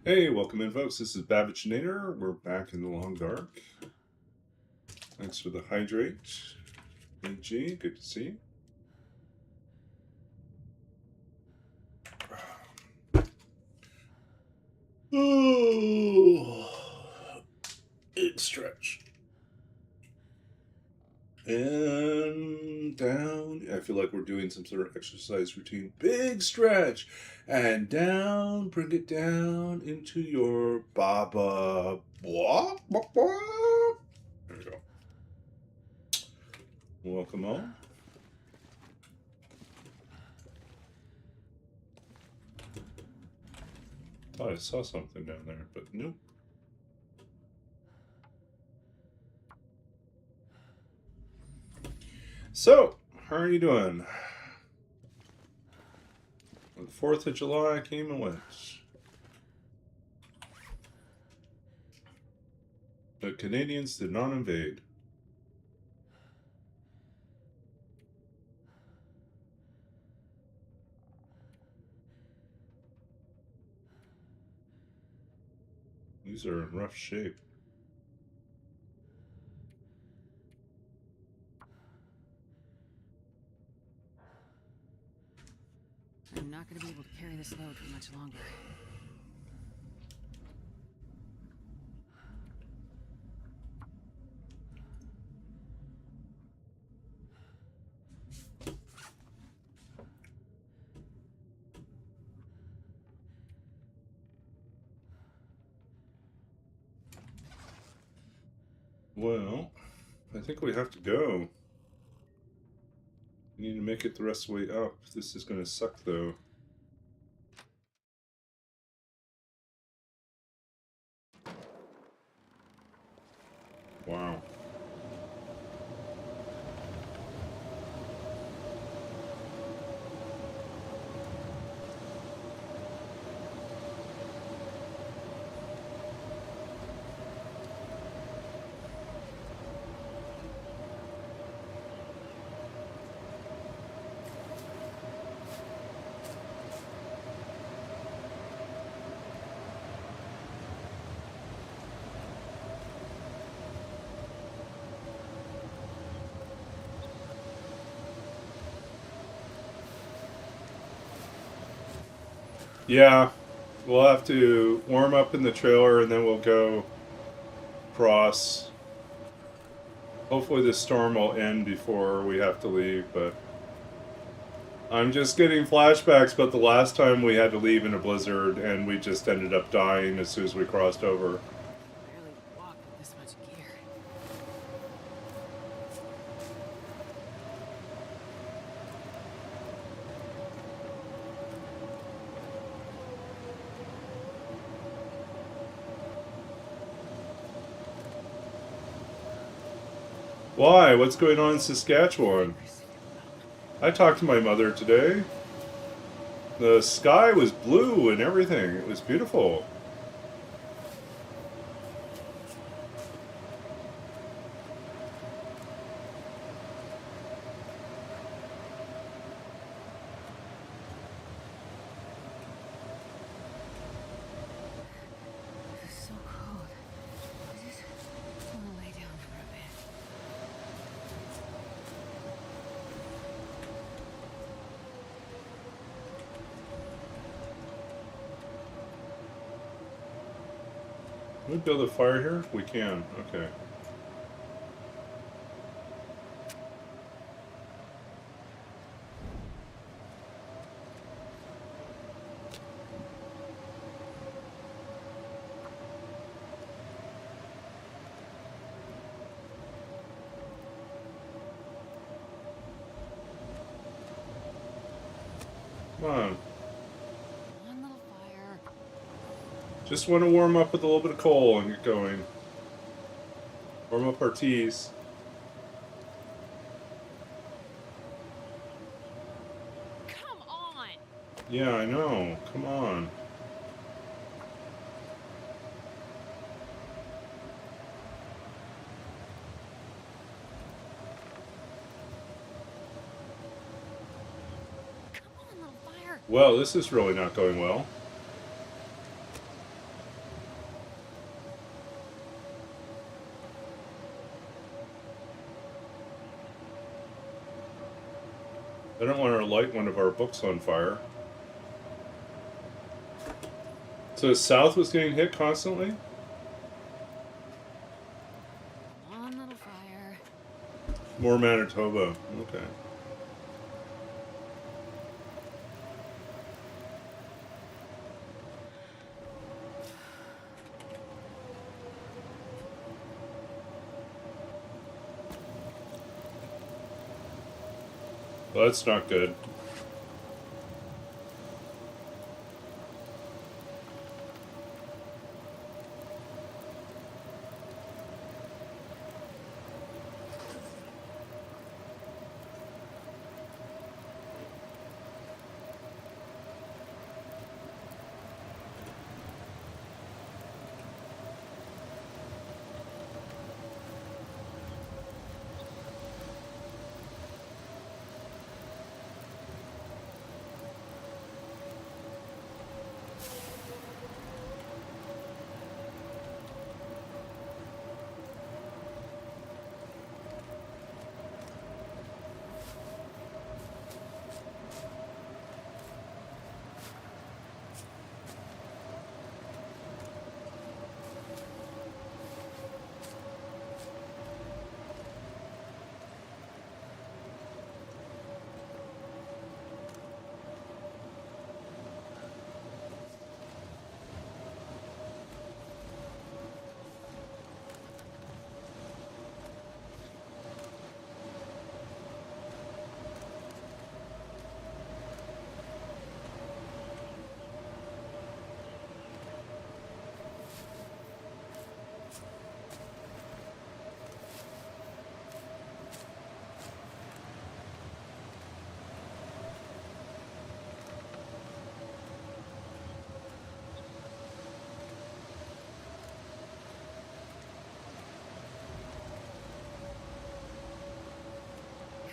Hey, welcome in, folks. This is Babbage We're back in the long dark. Thanks for the hydrate. AG, good to see you. Oh, big stretch. And down. I feel like we're doing some sort of exercise routine. Big stretch. And down. Bring it down into your baba. Blah, blah, blah. There we go. Welcome on. Thought I saw something down there, but nope. So, how are you doing? The 4th of July came and went. The Canadians did not invade. These are in rough shape. I'm not going to be able to carry this load for much longer. Well, I think we have to go. We need to make it the rest of the way up. This is going to suck, though. Wow. Yeah, we'll have to warm up in the trailer and then we'll go cross. Hopefully this storm will end before we have to leave, but I'm just getting flashbacks about the last time we had to leave in a blizzard and we just ended up dying as soon as we crossed over. Barely walk with this much gear. Why? What's going on in Saskatchewan? I talked to my mother today. The sky was blue and everything. It was beautiful. It's so cold. I just want to lay down for a bit. Can we build a fire here? We can. Okay. Come on. One little fire. Just want to warm up with a little bit of coal and get going. Warm up our teas. Come on! Yeah, I know. Come on. Come on, little fire! Well, this is really not going well. I don't want to light one of our books on fire. So South was getting hit constantly? Come on, little fire. More Manitoba. Okay. Well, that's not good.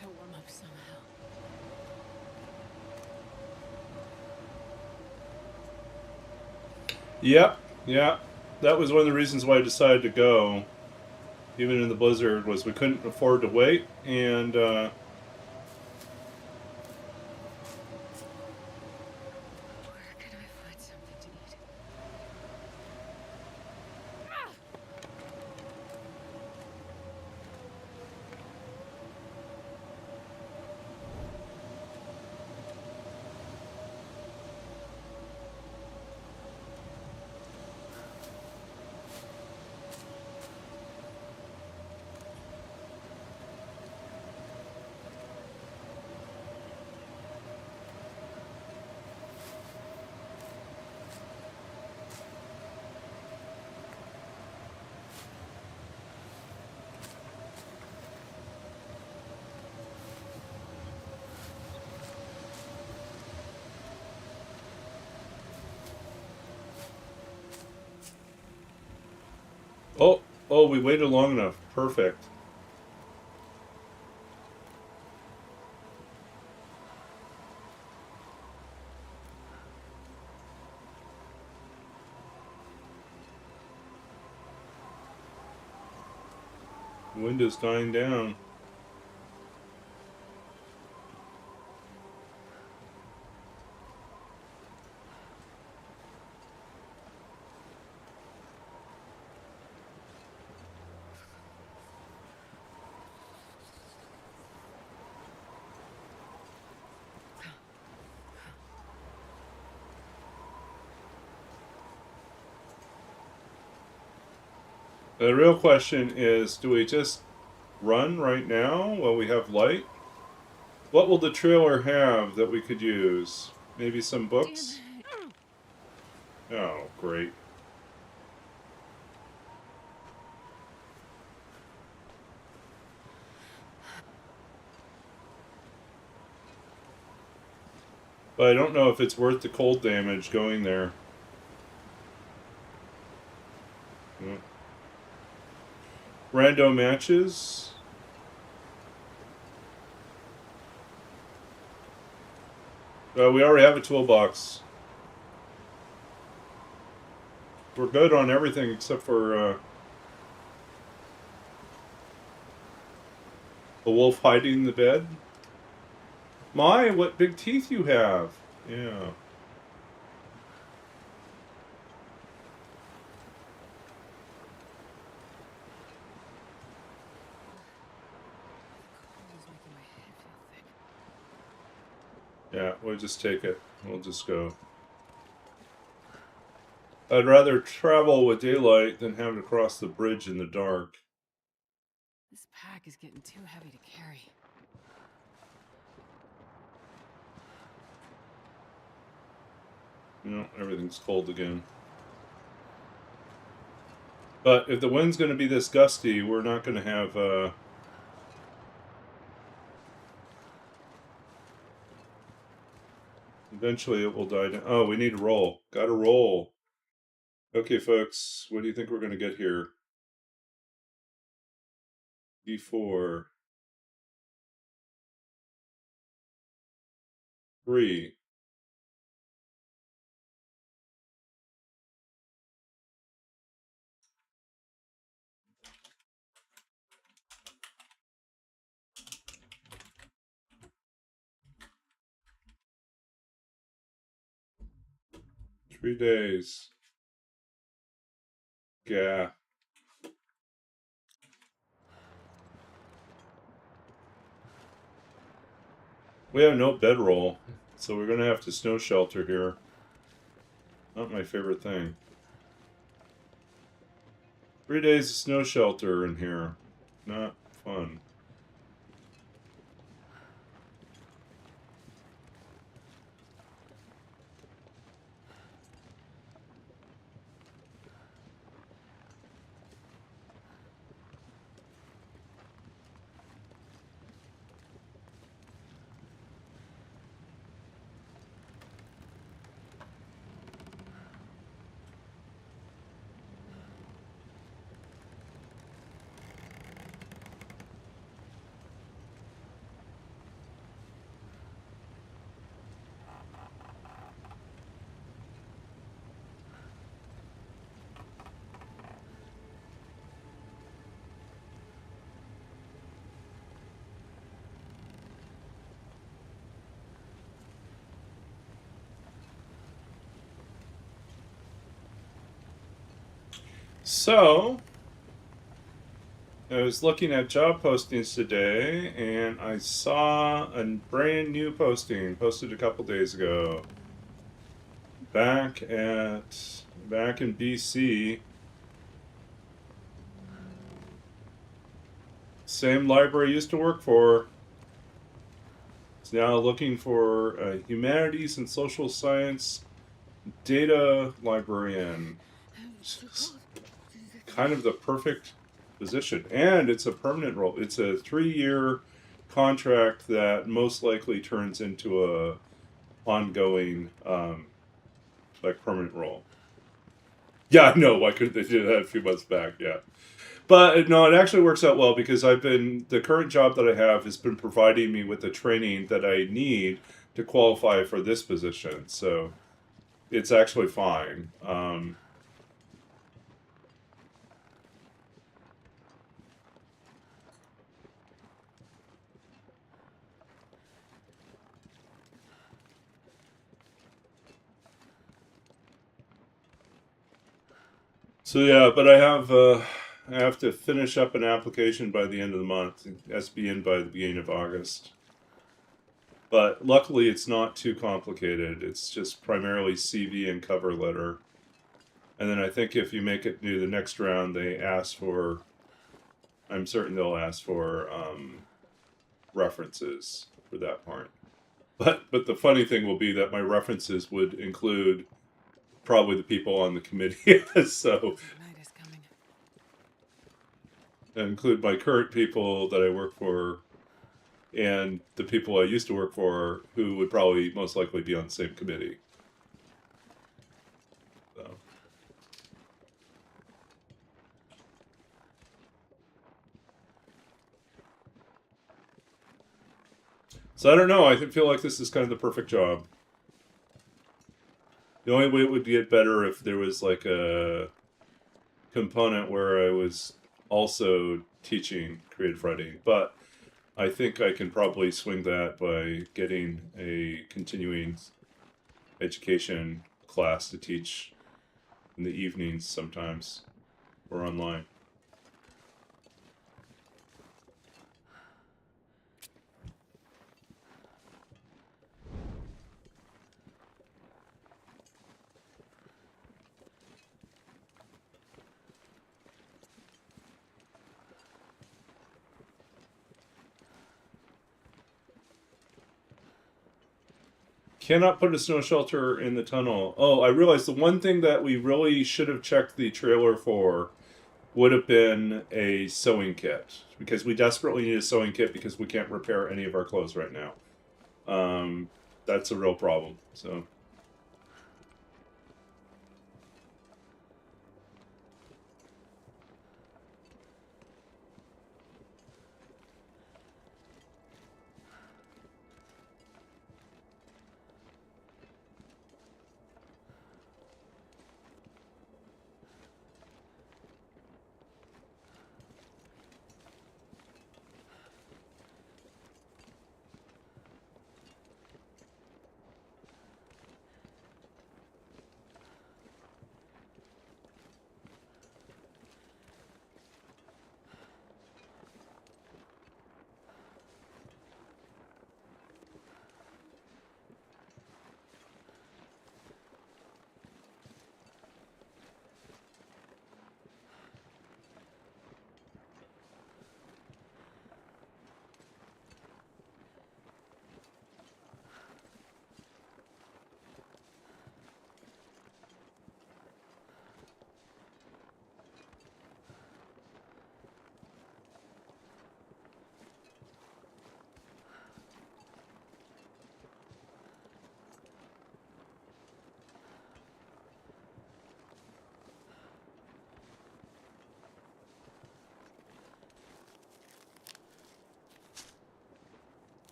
Gotta warm up somehow. Yep, yeah. That was one of the reasons why I decided to go, even in the blizzard, was we couldn't afford to wait, and Where can I find something to eat? oh, we waited long enough. Perfect. The wind is dying down. The real question is, do we just run right now while we have light? What will the trailer have that we could use? Maybe some Damn books? it. Oh, great. But I don't know if it's worth the cold damage going there. Yeah. Rando matches. We already have a toolbox. We're good on everything except for a wolf hiding in the bed. My, what big teeth you have. Yeah. The cold is making my head feel thick. Yeah, we'll just take it. We'll just go. I'd rather travel with daylight than have to cross the bridge in the dark. This pack is getting too heavy to carry. You know, everything's cold again. But if the wind's going to be this gusty, we're not going to have... Eventually it will die down. Oh, we need to roll. Gotta roll. Okay, folks, what do you think we're going to get here? D4. 3. Three days. Yeah. We have no bedroll, so we're going to have to snow shelter here. Not my favorite thing. 3 days of snow shelter in here. Not fun. So, I was looking at job postings today, and I saw a brand new posting posted a couple days ago. Back in BC, same library I used to work for. It's now looking for a humanities and social science data librarian. Kind of the perfect position, and it's a permanent role. It's a 3-year contract that most likely turns into a ongoing like permanent role. Yeah, I know. Why couldn't they do that a few months back? Yeah, but no, it actually works out well because the current job that I have has been providing me with the training that I need to qualify for this position. So it's actually fine. So yeah, but I have to finish up an application by the end of the month. It has to be in by the beginning of August. But luckily, it's not too complicated. It's just primarily CV and cover letter. And then I think if you make it to the next round, they ask for. I'm certain they'll ask for references for that part. But the funny thing will be that my references would include probably the people on the committee. So Night is coming. include my current people that I work for and the people I used to work for who would probably most likely be on the same committee. So I don't know. I feel like this is kind of the perfect job. The only way it would get better if there was like a component where I was also teaching creative writing, but I think I can probably swing that by getting a continuing education class to teach in the evenings sometimes or online. Cannot put a snow shelter in the tunnel. Oh, I realized the one thing that we really should have checked the trailer for would have been a sewing kit, because we desperately need a sewing kit because we can't repair any of our clothes right now. That's a real problem. So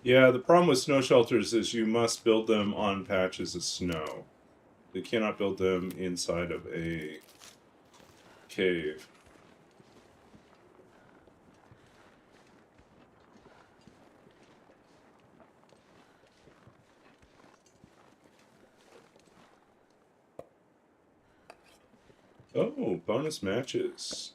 yeah, the problem with snow shelters is you must build them on patches of snow. You cannot build them inside of a cave. Oh, bonus matches.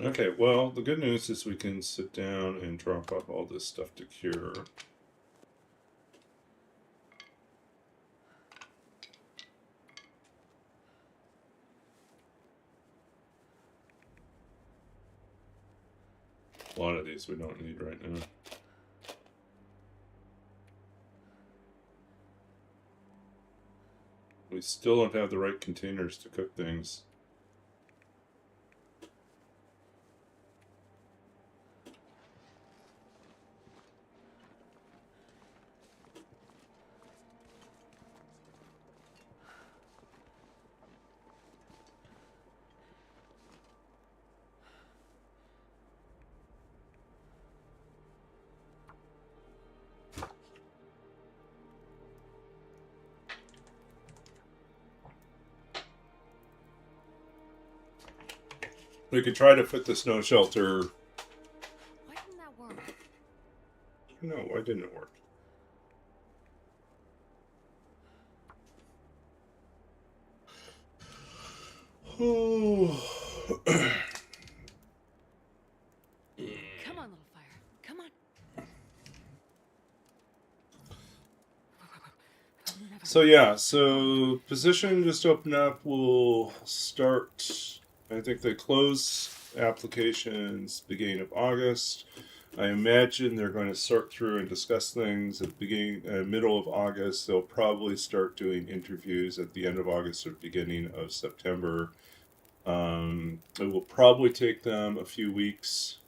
Okay, well, the good news is we can sit down and drop off all this stuff to cure. A lot of these we don't need right now. We still don't have the right containers to cook things. We could try to fit the snow shelter. Why didn't that work? No, why didn't it work? Oh. Come on, little fire. Come on. So yeah, so position just opened up. We'll start. I think they close applications beginning of August. I imagine they're going to sort through and discuss things at the middle of August. They'll probably start doing interviews at the end of August or beginning of September. It will probably take them a few weeks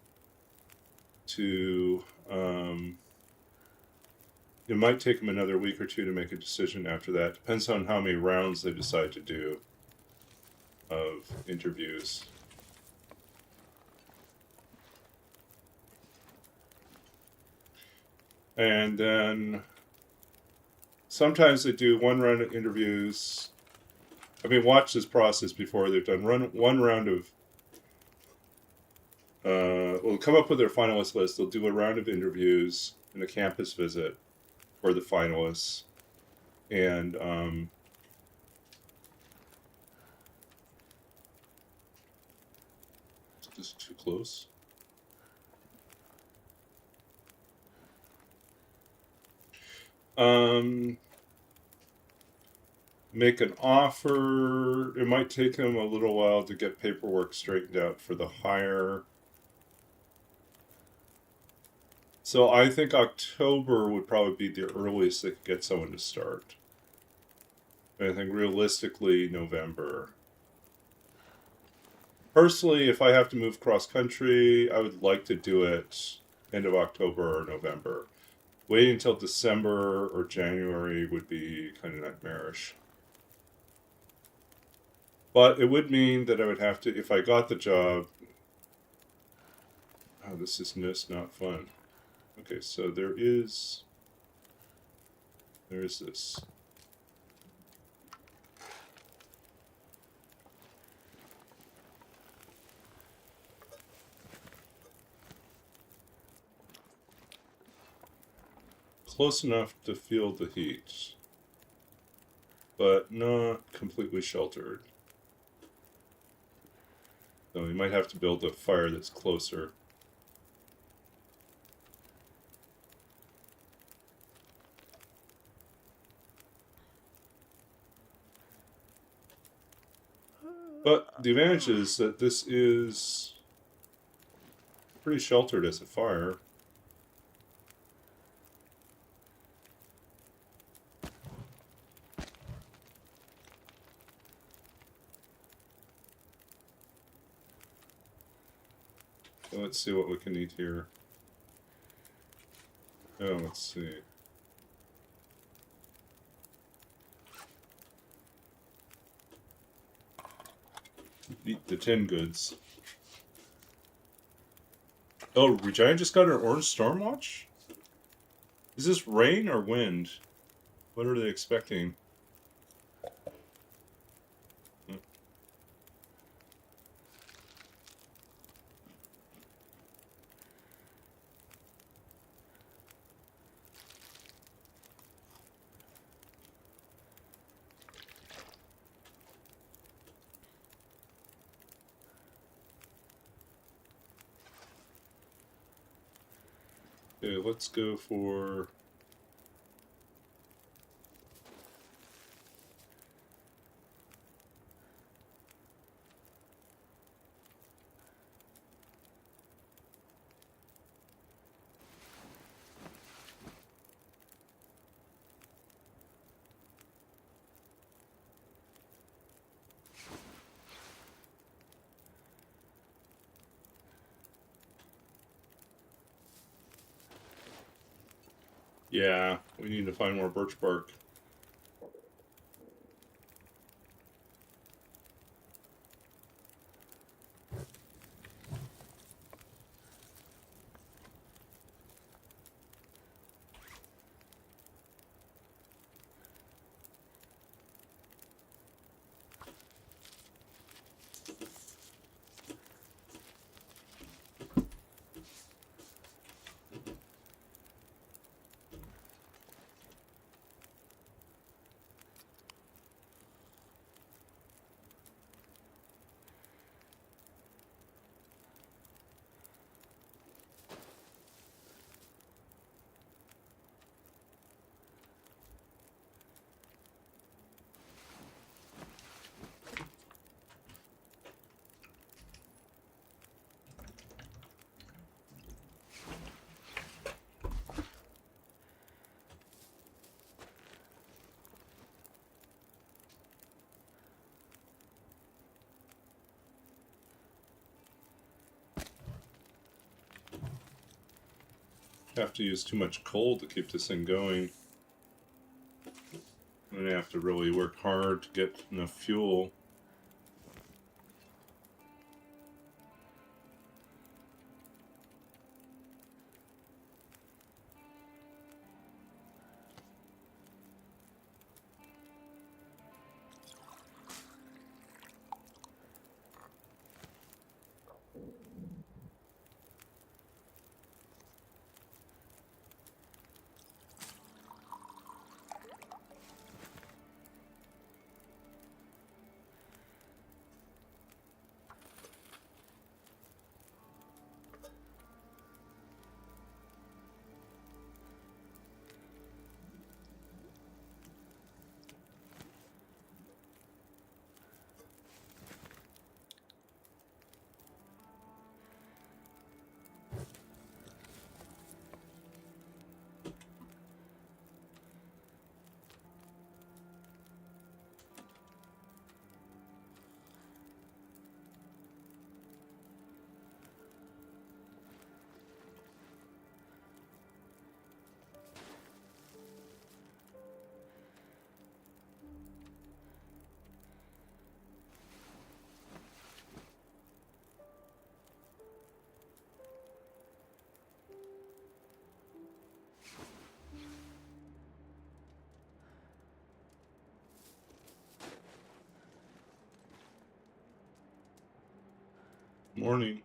to. It might take them another week or two to make a decision after that. Depends on how many rounds they decide to do of interviews. And then sometimes they do one round of interviews. I mean, watch this process before. They've done one round of. We'll come up with their finalist list. They'll do a round of interviews and a campus visit for the finalists. And is this too close? Make an offer. It might take them a little while to get paperwork straightened out for the hire. So I think October would probably be the earliest they could get someone to start. I think realistically November. Personally, if I have to move cross country, I would like to do it end of October or November. Waiting until December or January would be kind of nightmarish. But it would mean that I would have to, if I got the job. Oh, this is just not fun. Okay, so there is this. Close enough to feel the heat, but not completely sheltered. So we might have to build a fire that's closer. But the advantage is that this is pretty sheltered as a fire. So let's see what we can eat here. Oh, let's see. Eat the tin goods. Oh, Regina just got an orange storm watch? Is this rain or wind? What are they expecting? Okay, let's go for... Yeah, we need to find more birch bark. have to use too much coal to keep this thing going. I'm gonna have to really work hard to get enough fuel. Morning.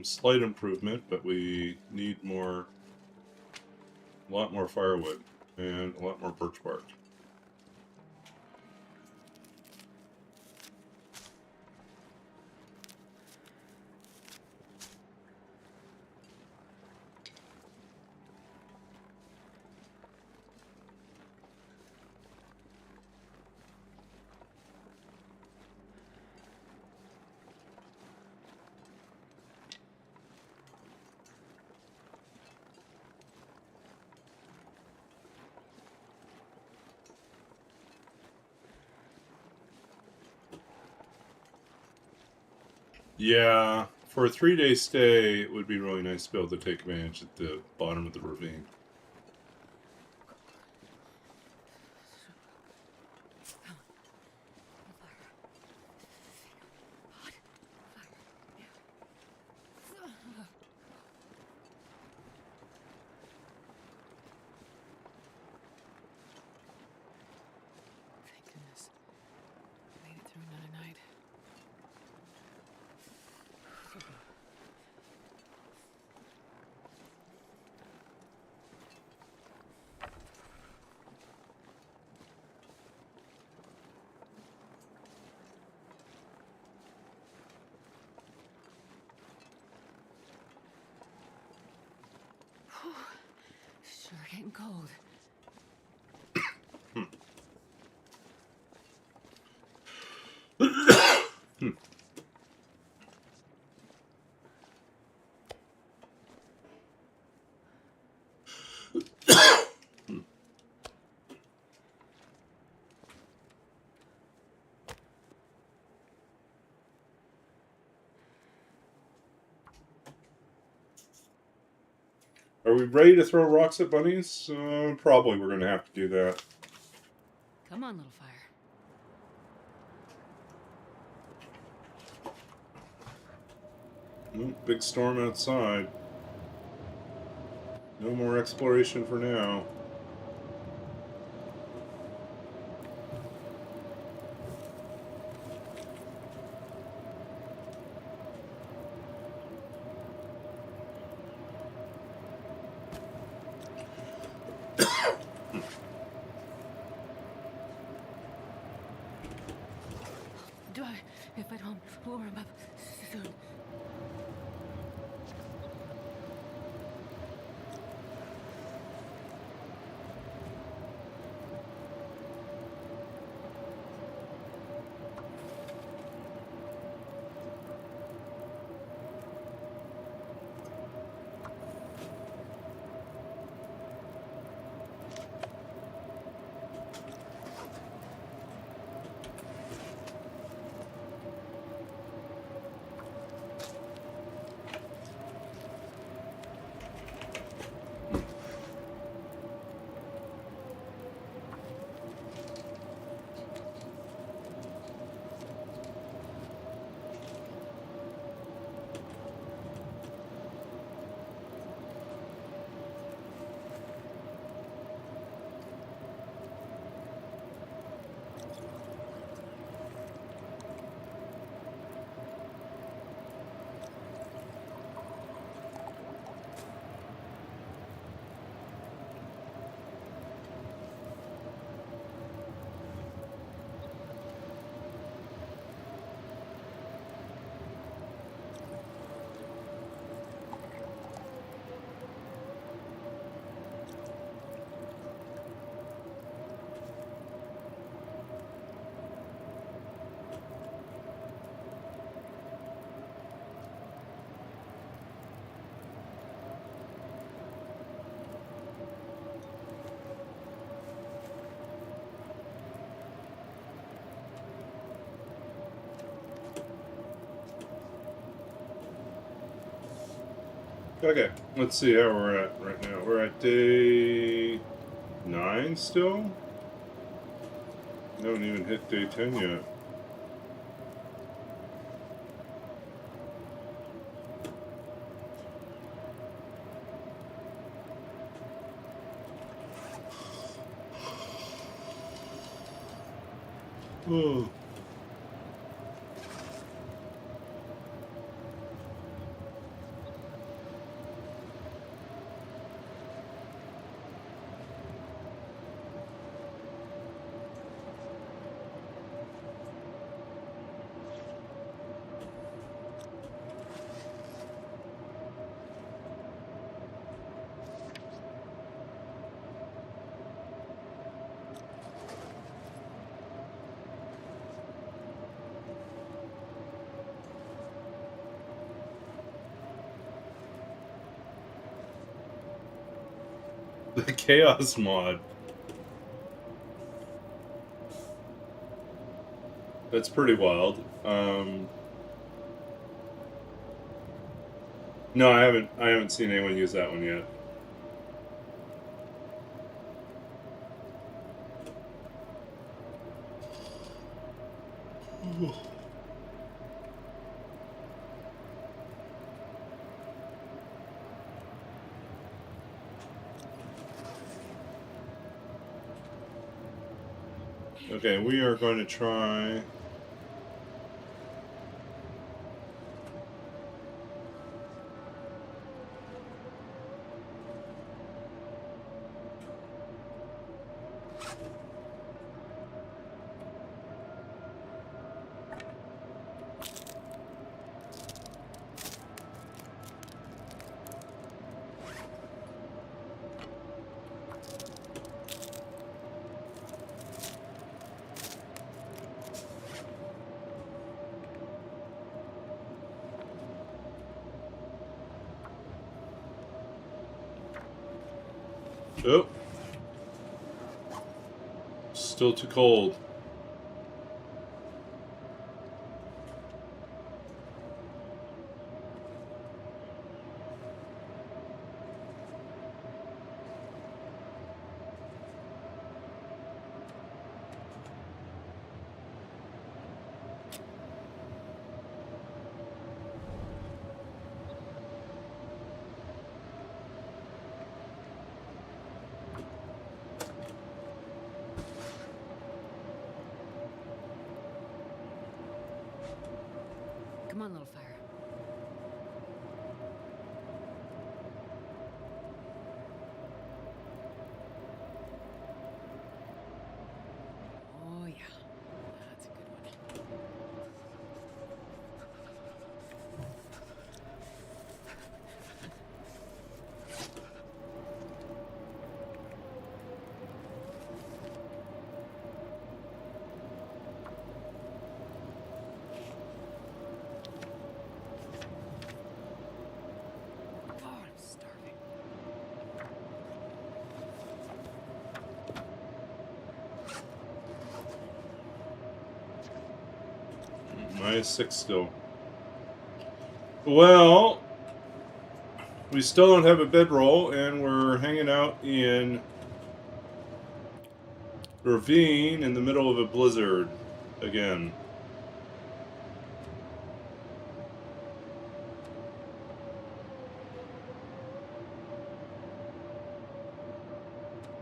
Slight improvement, but we need a lot more firewood and a lot more birch bark. Yeah, for a 3-day stay, it would be really nice to be able to take advantage at the bottom of the ravine. Thank goodness. Made it through another night. Sure getting cold. Are we ready to throw rocks at bunnies? Probably we're going to have to do that. Come on, little fire. Big storm outside. No more exploration for now. If I don't warm up soon. Okay, let's see how we're at right now. We're at day 9 still? We haven't even hit day 10 yet. Oh. The Chaos mod. That's pretty wild. No, I haven't seen anyone use that one yet. Okay, we are going to try. Oh, still too cold. Come on, little fire. Oh, yeah. That's a good one. Oh, I'm starving. -6 still. Well, we still don't have a bedroll, and we're hanging out in ravine in the middle of a blizzard again.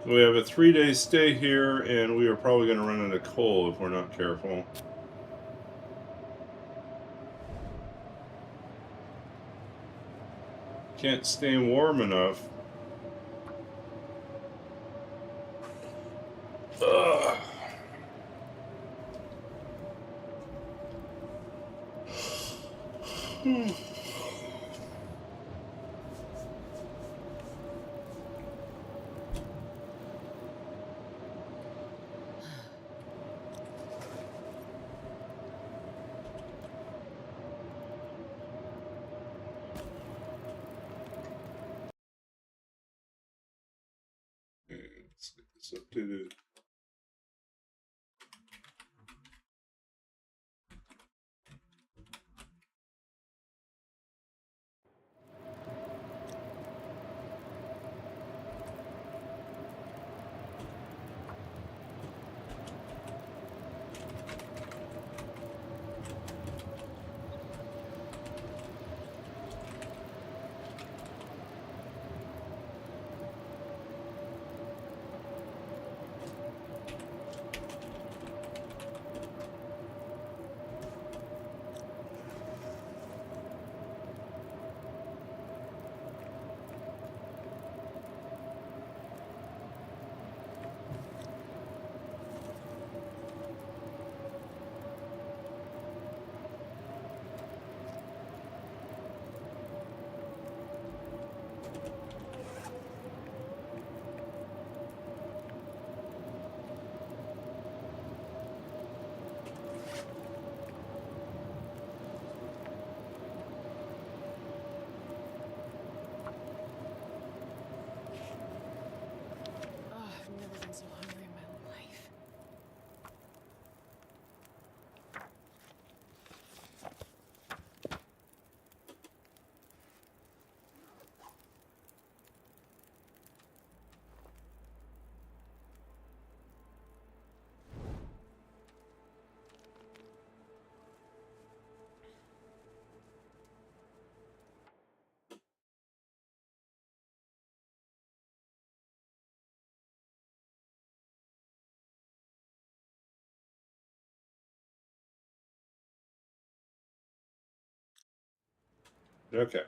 We have a 3-day stay here, and we are probably going to run out of coal if we're not careful. Can't stay warm enough. Ugh. Let's get this updated. Okay.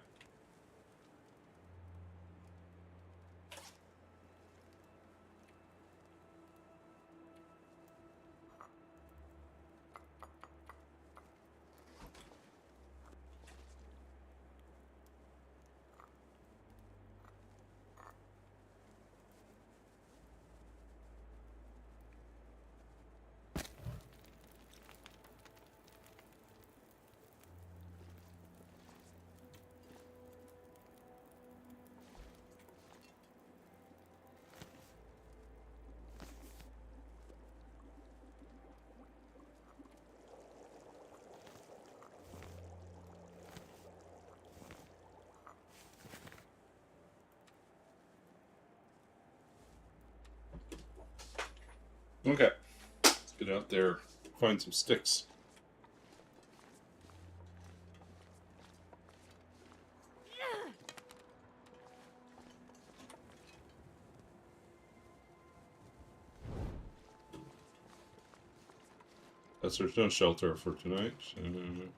Okay. Let's get out there, find some sticks. That's there's no shelter for tonight. So hungry.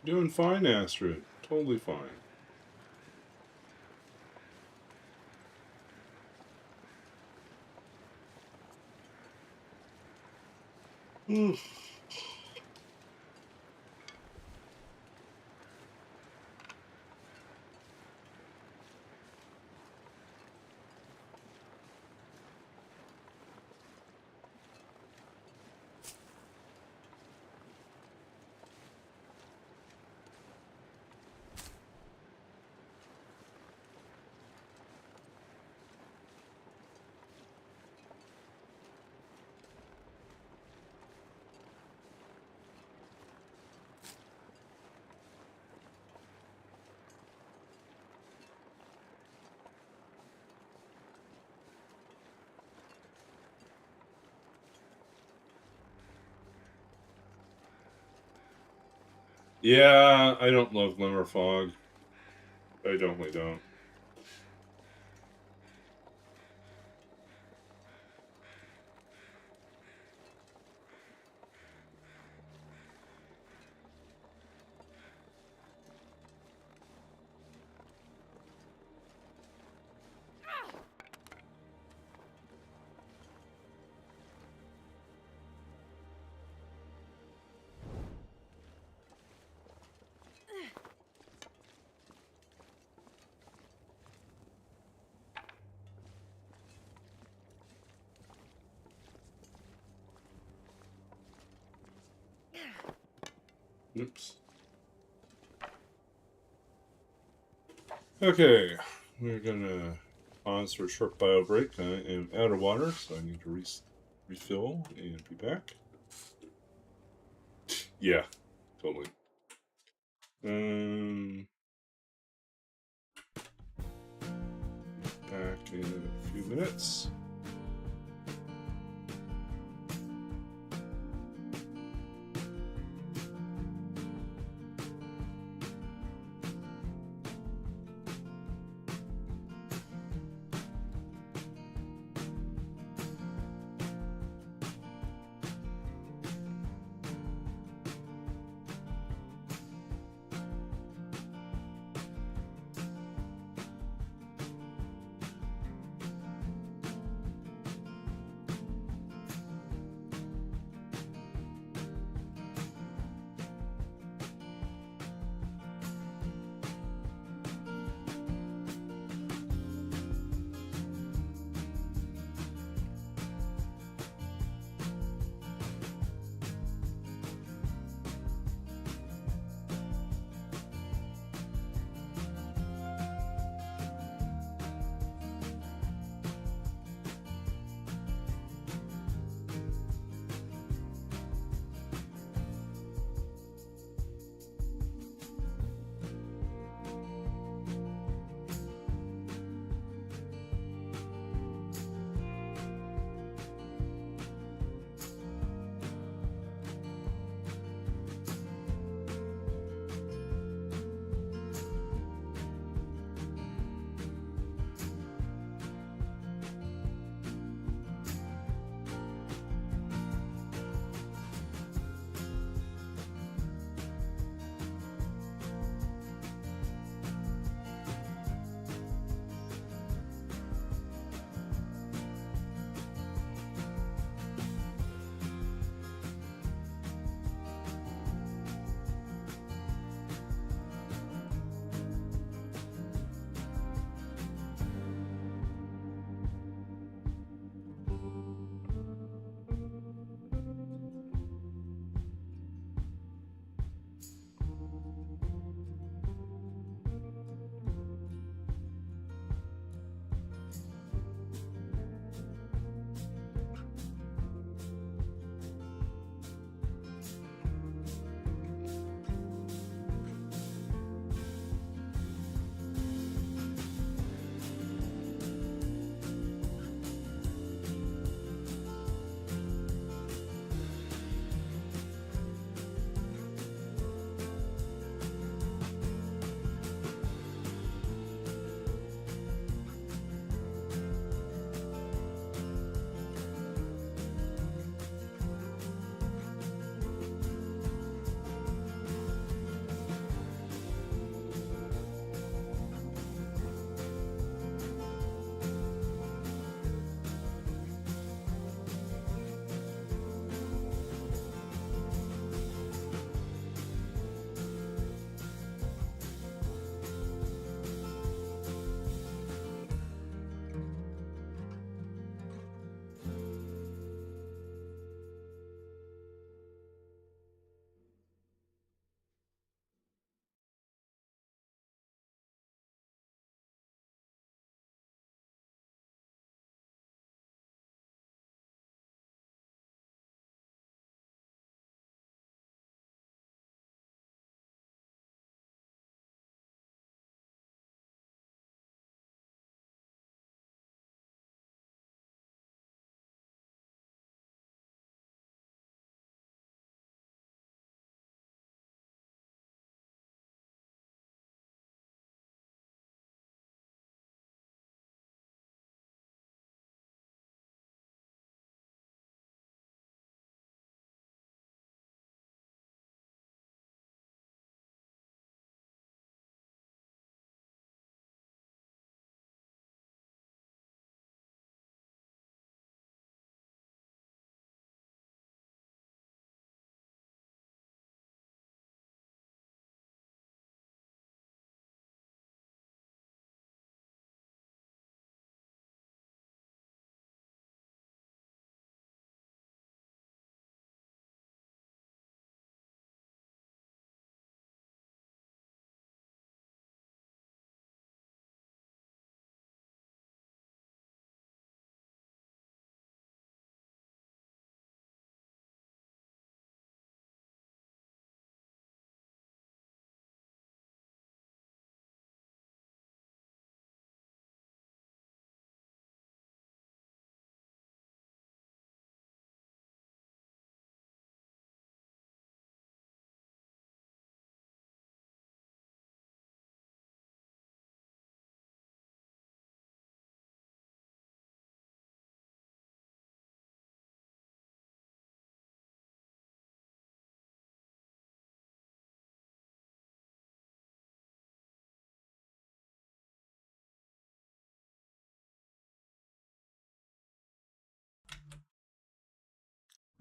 Doing fine, Astrid. Totally fine. Yeah, I don't love Glimmer Fog. I definitely don't. Oops. Okay, we're gonna pause for a short bio break. I am out of water, so I need to refill and be back. Yeah, totally. Back in a few minutes.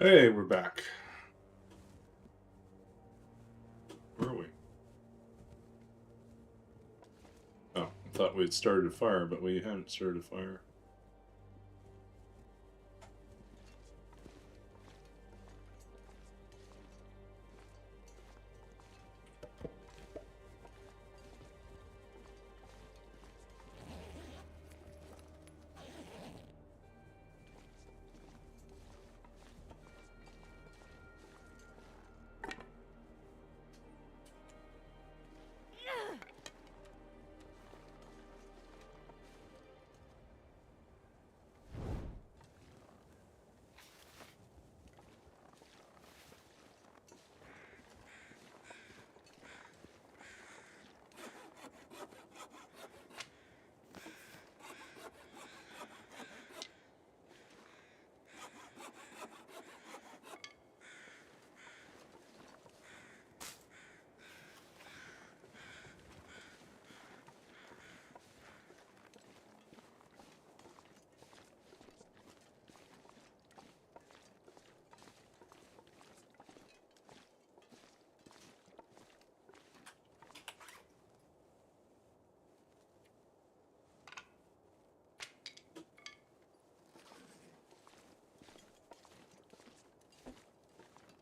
Hey, we're back. Where are we? Oh, I thought we'd started a fire, but we hadn't started a fire.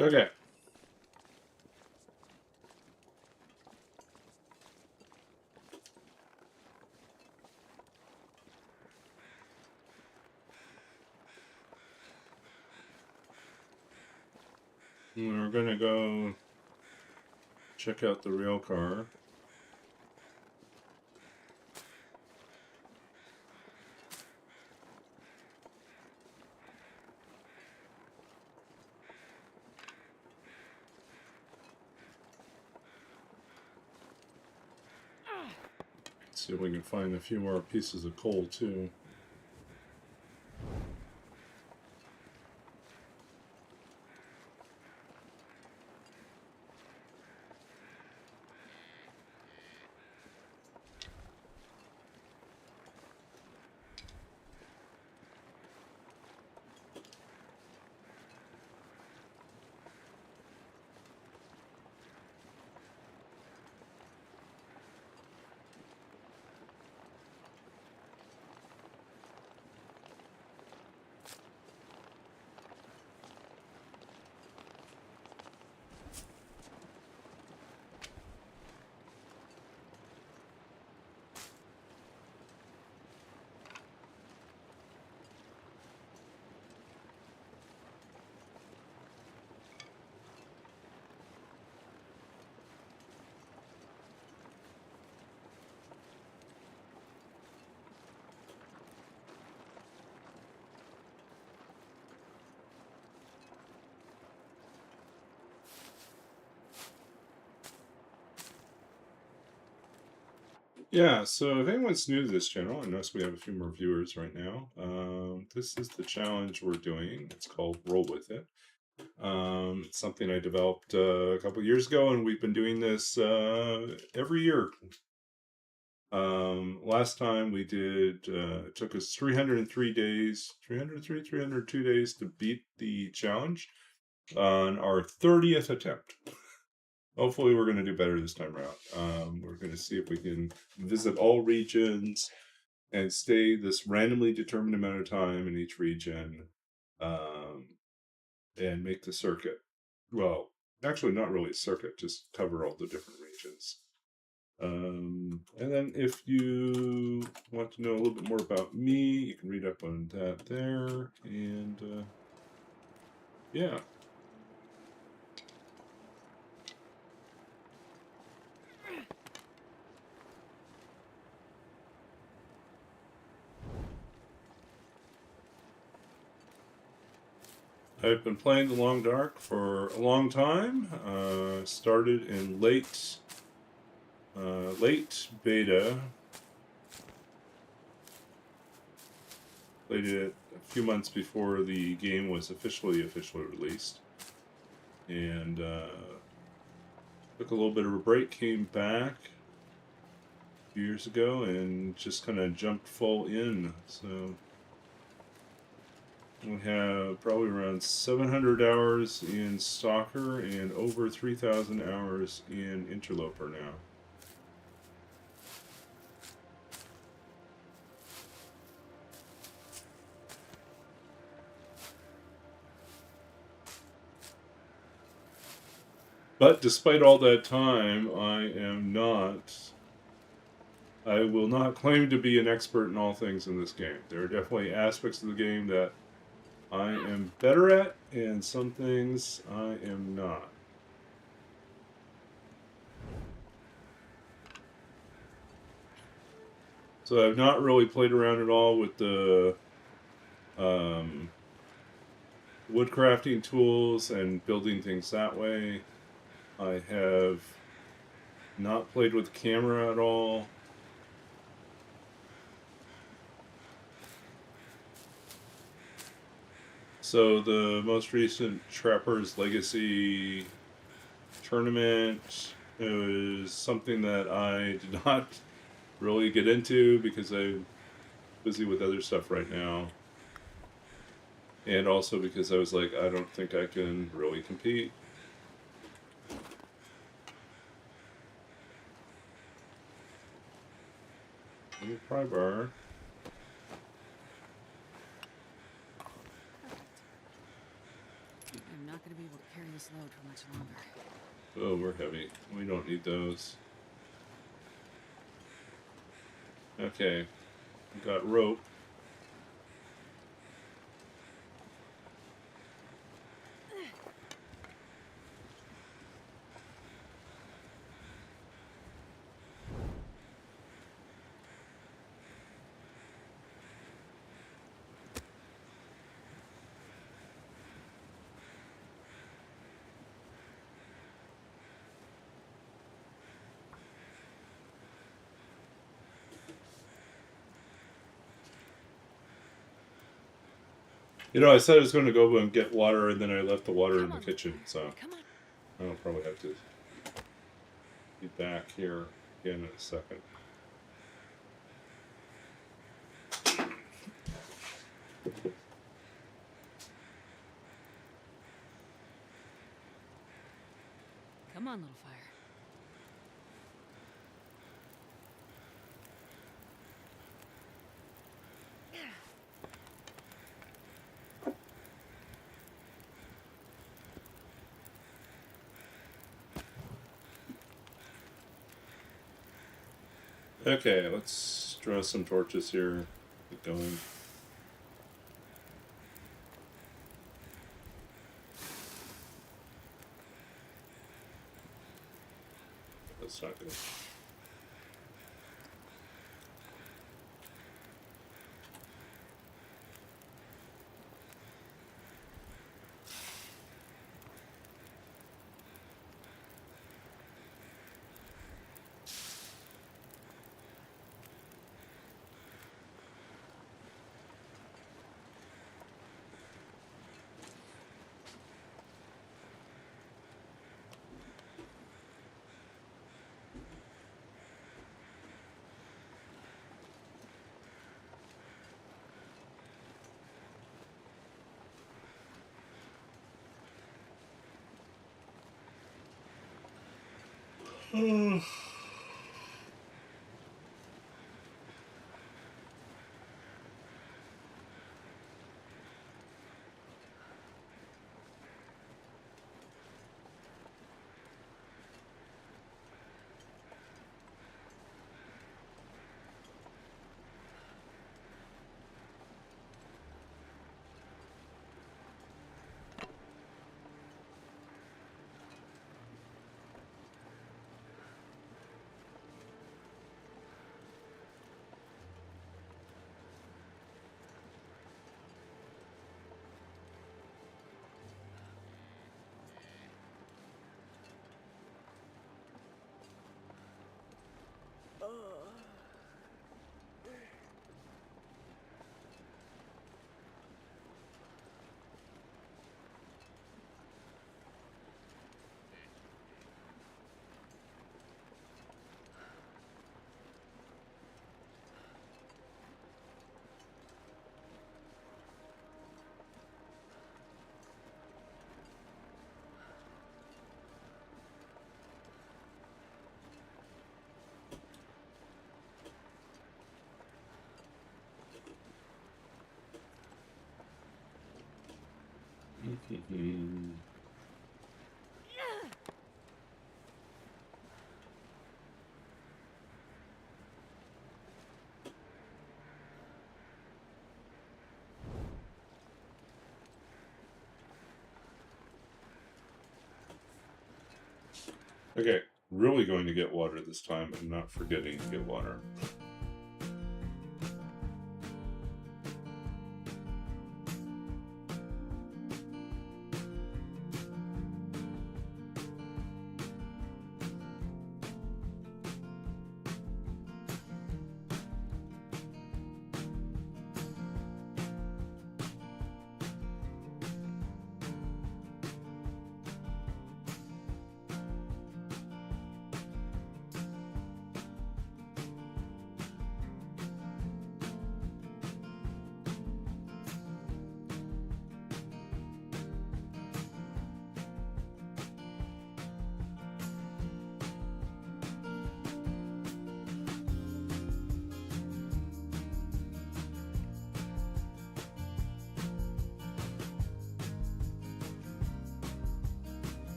Okay. We're gonna go check out the rail car. See if we can find a few more pieces of coal too. Yeah, so if anyone's new to this channel, I notice we have a few more viewers right now. This is the challenge we're doing. It's called Roll With It. It's something I developed a couple years ago, and we've been doing this every year. Last time we did, it took us 303 days, 303, 302 days to beat the challenge on our 30th attempt. Hopefully, we're going to do better this time around. We're going to see if we can visit all regions and stay this randomly determined amount of time in each region, and make the circuit. Well, actually, not really a circuit, just cover all the different regions. And then if you want to know a little bit more about me, you can read up on that there. And yeah. I've been playing The Long Dark for a long time. Started in late beta. Played it a few months before the game was officially released, and took a little bit of a break. Came back a few years ago and just kind of jumped full in. So We have probably around 700 hours in Stalker and over 3,000 hours in Interloper now. But despite all that time, I will not claim to be an expert in all things in this game. There are definitely aspects of the game that I am better at, and some things I am not. So I've not really played around at all with the woodcrafting tools and building things that way. I have not played with the camera at all. So the most recent Trapper's Legacy tournament is something that I did not really get into because I'm busy with other stuff right now. And also because I was like, I don't think I can really compete. Pry bar. I'm not going to be able to carry this load for much longer. Oh, we're heavy. We don't need those. Okay. We got rope. You know, I said I was going to go and get water, and then I left the water in the kitchen, so I'll probably have to be back here again in a second. Come on, little fire. Okay, let's draw some torches here. Get going. That's not good. Okay, really going to get water this time and not forgetting to get water.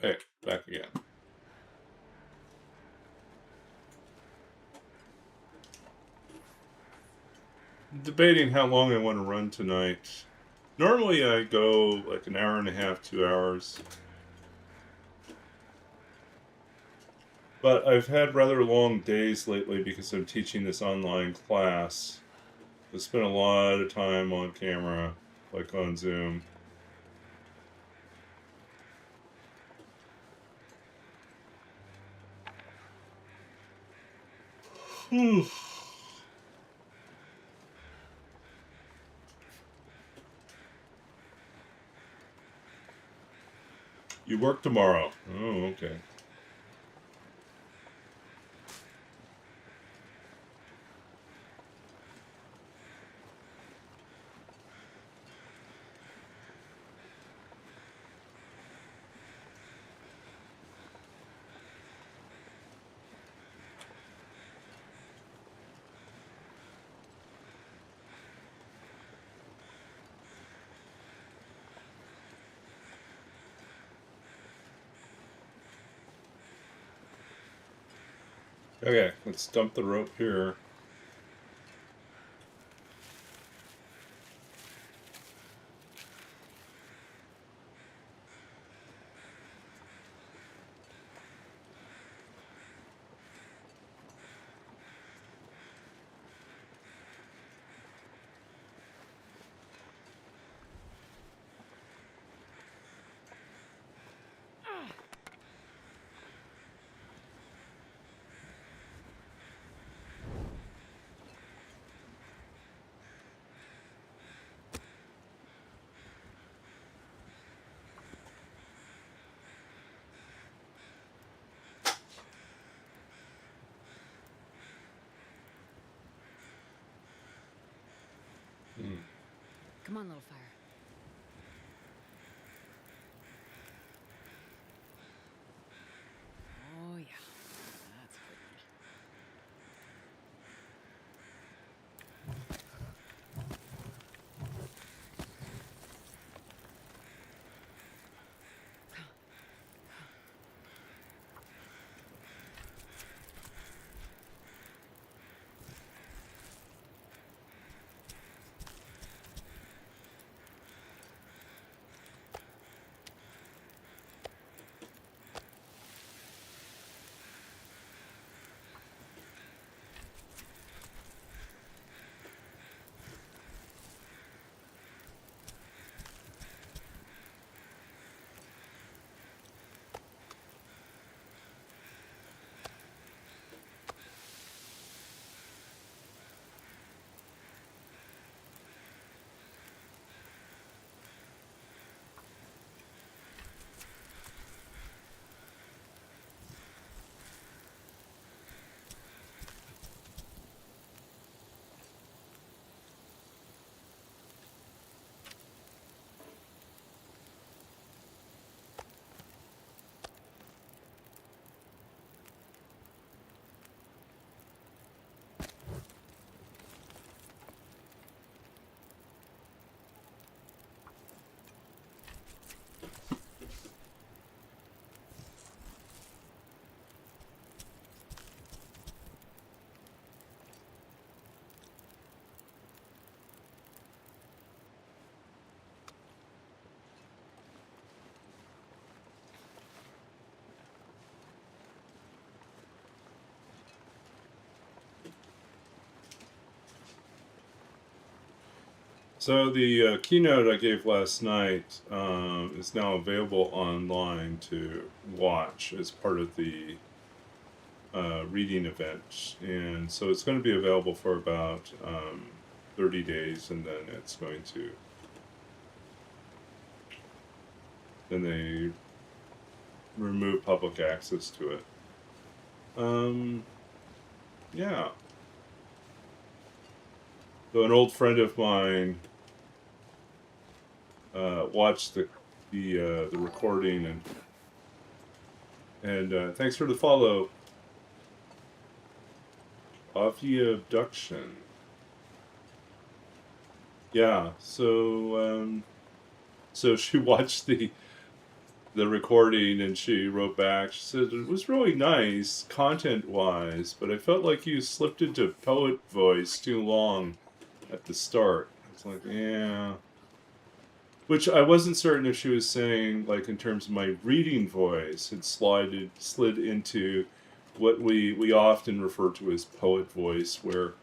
Hey, back again. Debating how long I want to run tonight. Normally I go like an hour and a half, 2 hours. But I've had rather long days lately because I'm teaching this online class. I spent a lot of time on camera, like on Zoom. You work tomorrow. Oh, okay. Okay, let's dump the rope here. Come on, little fire. Oh, yeah. That's a good one. So the keynote I gave last night is now available online to watch as part of the reading event, and so it's going to be available for about 30 days, and then it's going to then they remove public access to it. Yeah. So an old friend of mine watched the recording, and thanks for the follow of the abduction. Yeah. So she watched the recording and she wrote back. She said it was really nice content wise, but I felt like you slipped into poet voice too long at the start. It's like, yeah. Which I wasn't certain if she was saying, like, in terms of my reading voice, had slid into what we often refer to as poet voice, where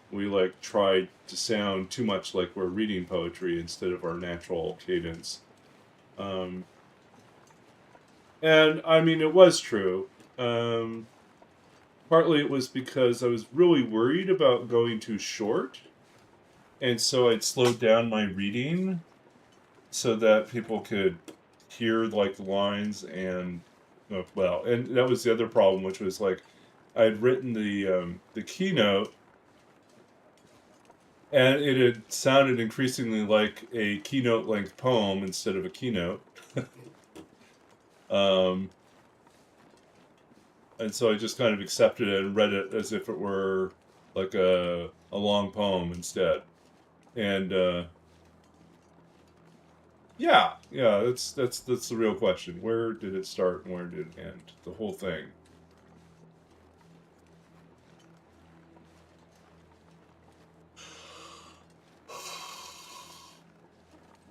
we like try to sound too much like we're reading poetry instead of our natural cadence. Um, and I mean, it was true. Partly it was because I was really worried about going too short, and so I'd slowed down my reading so that people could hear like the lines and well, and that was the other problem, which was like I'd written the keynote, and it had sounded increasingly like a keynote length poem instead of a keynote. um, and so I just kind of accepted it and read it as if it were like a long poem instead. And yeah, that's the real question. Where did it start and where did it end? The whole thing.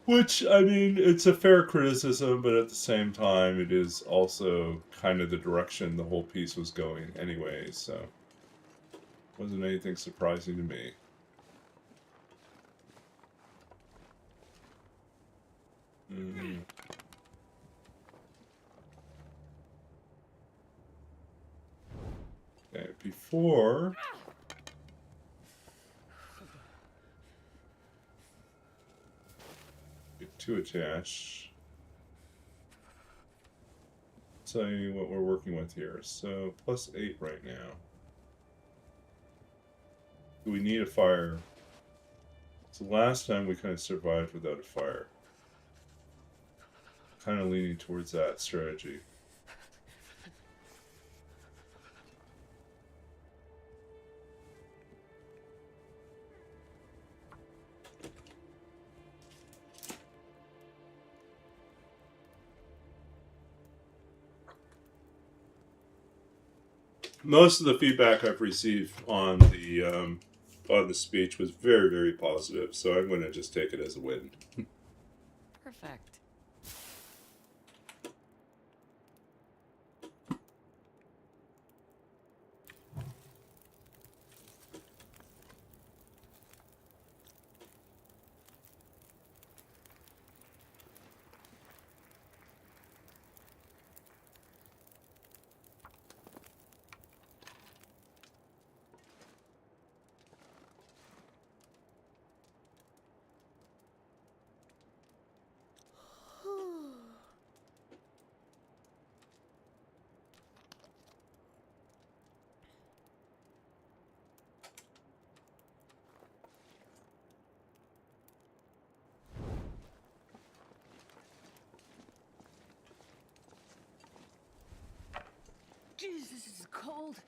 Which, I mean, it's a fair criticism, but at the same time, it is also kind of the direction the whole piece was going anyway, so wasn't anything surprising to me. Mm. Okay, before get too attached, tell you what we're working with here. So, +8 right now. Do we need a fire? So last time we kind of survived without a fire. Kind of leaning towards that strategy. Most of the feedback I've received on the speech was very, very positive. So I'm going to just take it as a win. Perfect. Jesus, this is cold.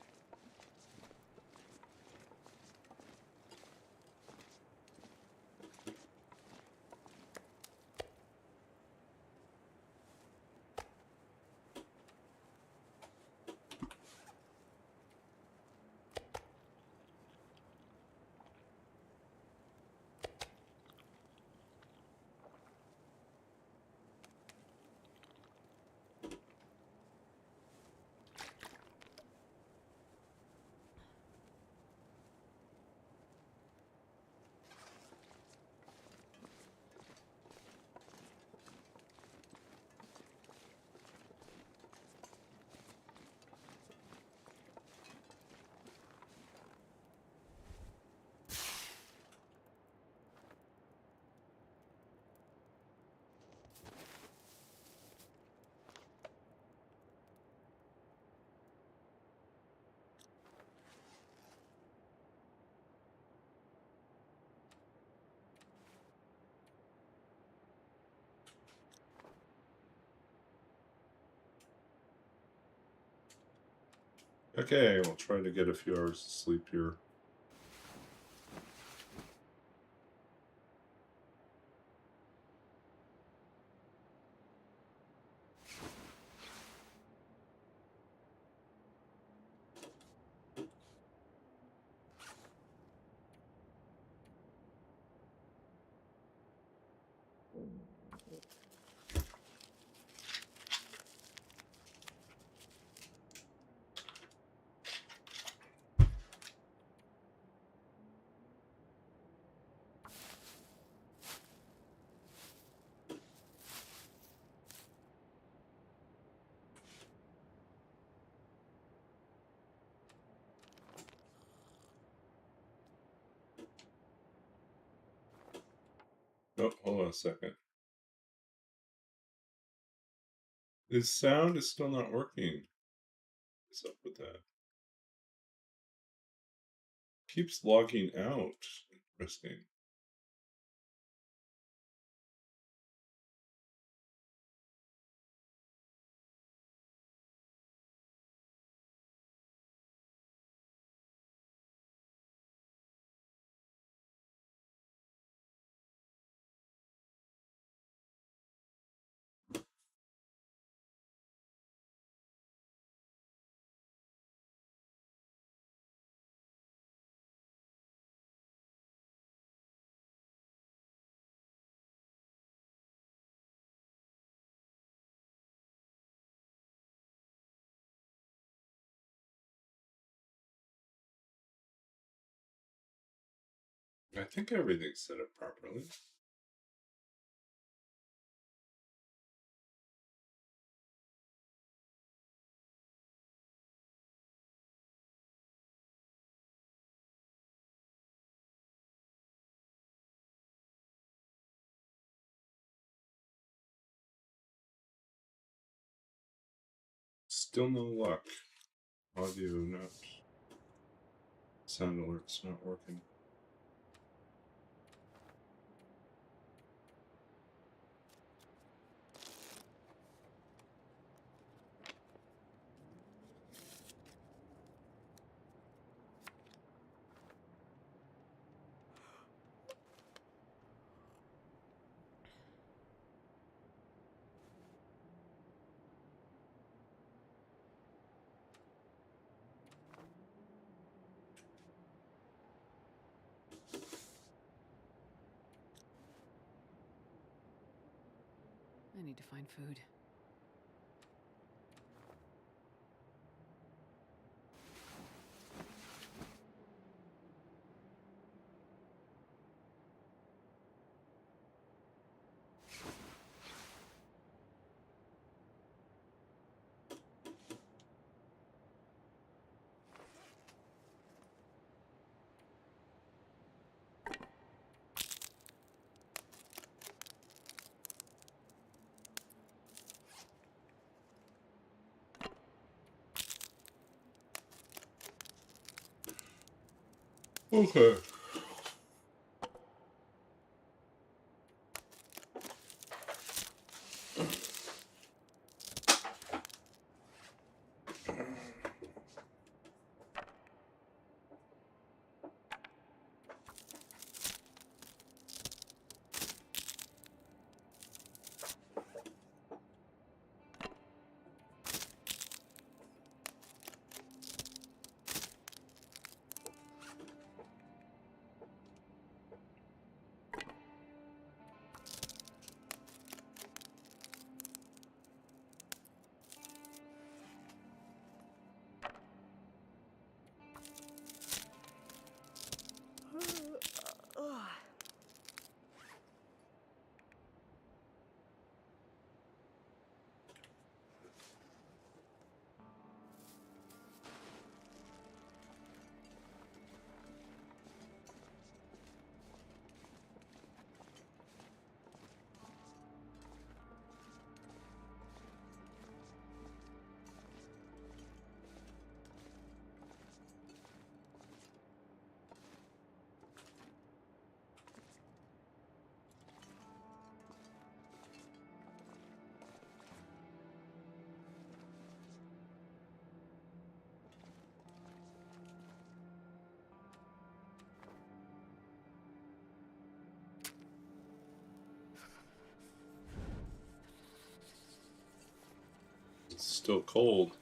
Okay, we'll try to get a few hours of sleep here. Oh, hold on a second. His sound is still not working. What's up with that? Keeps logging out. Interesting. I think everything's set up properly. Still no luck. Audio not. Sound alert's not working. I need to find food. Okay. still cold.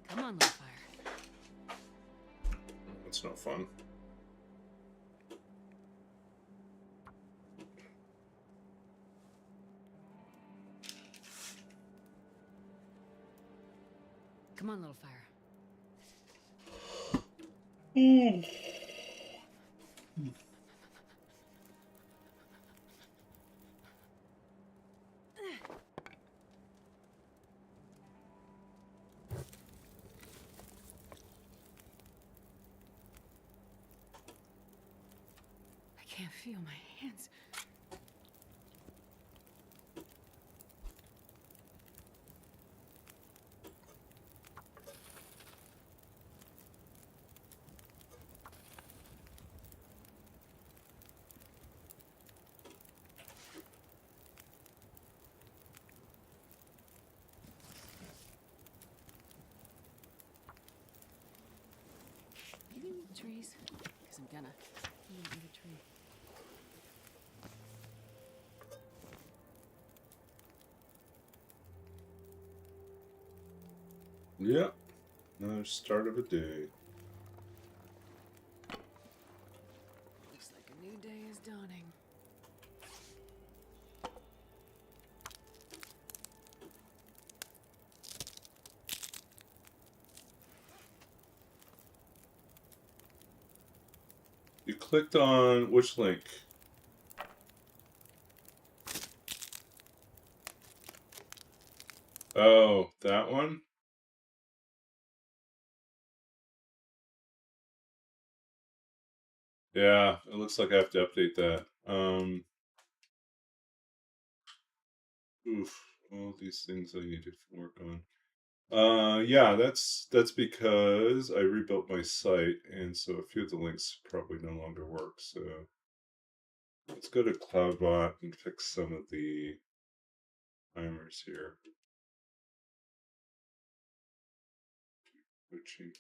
Come on, Loper. That's no fun. Come on, little fire. I can't feel my hands. You can eat trees, because I'm gonna. I'm gonna eat a tree. Yeah. Another start of a day. Looks like a new day is dawning. You clicked on which link? Oh, that one? Yeah, it looks like I have to update that. Oof, all these things I need to work on. Yeah, that's because I rebuilt my site, and so a few of the links probably no longer work. So let's go to CloudBot and fix some of the timers here. Switching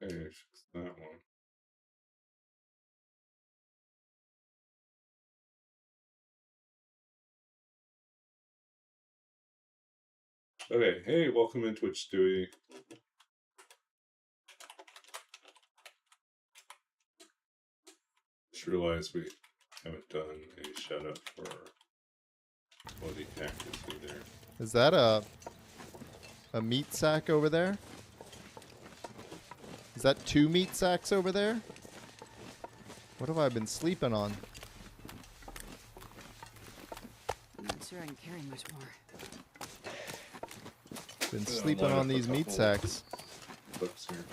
okay, fix that one. Okay, hey, welcome in Twitch, Stewie. Just realized we haven't done a shout out for Bloody Cactus either. Is that a meat sack over there? Is that 2 meat sacks over there? What have I been sleeping on? I'm not sure I can carry much more. Been Yeah, sleeping line on up a these meat couple. sacks. Clips here.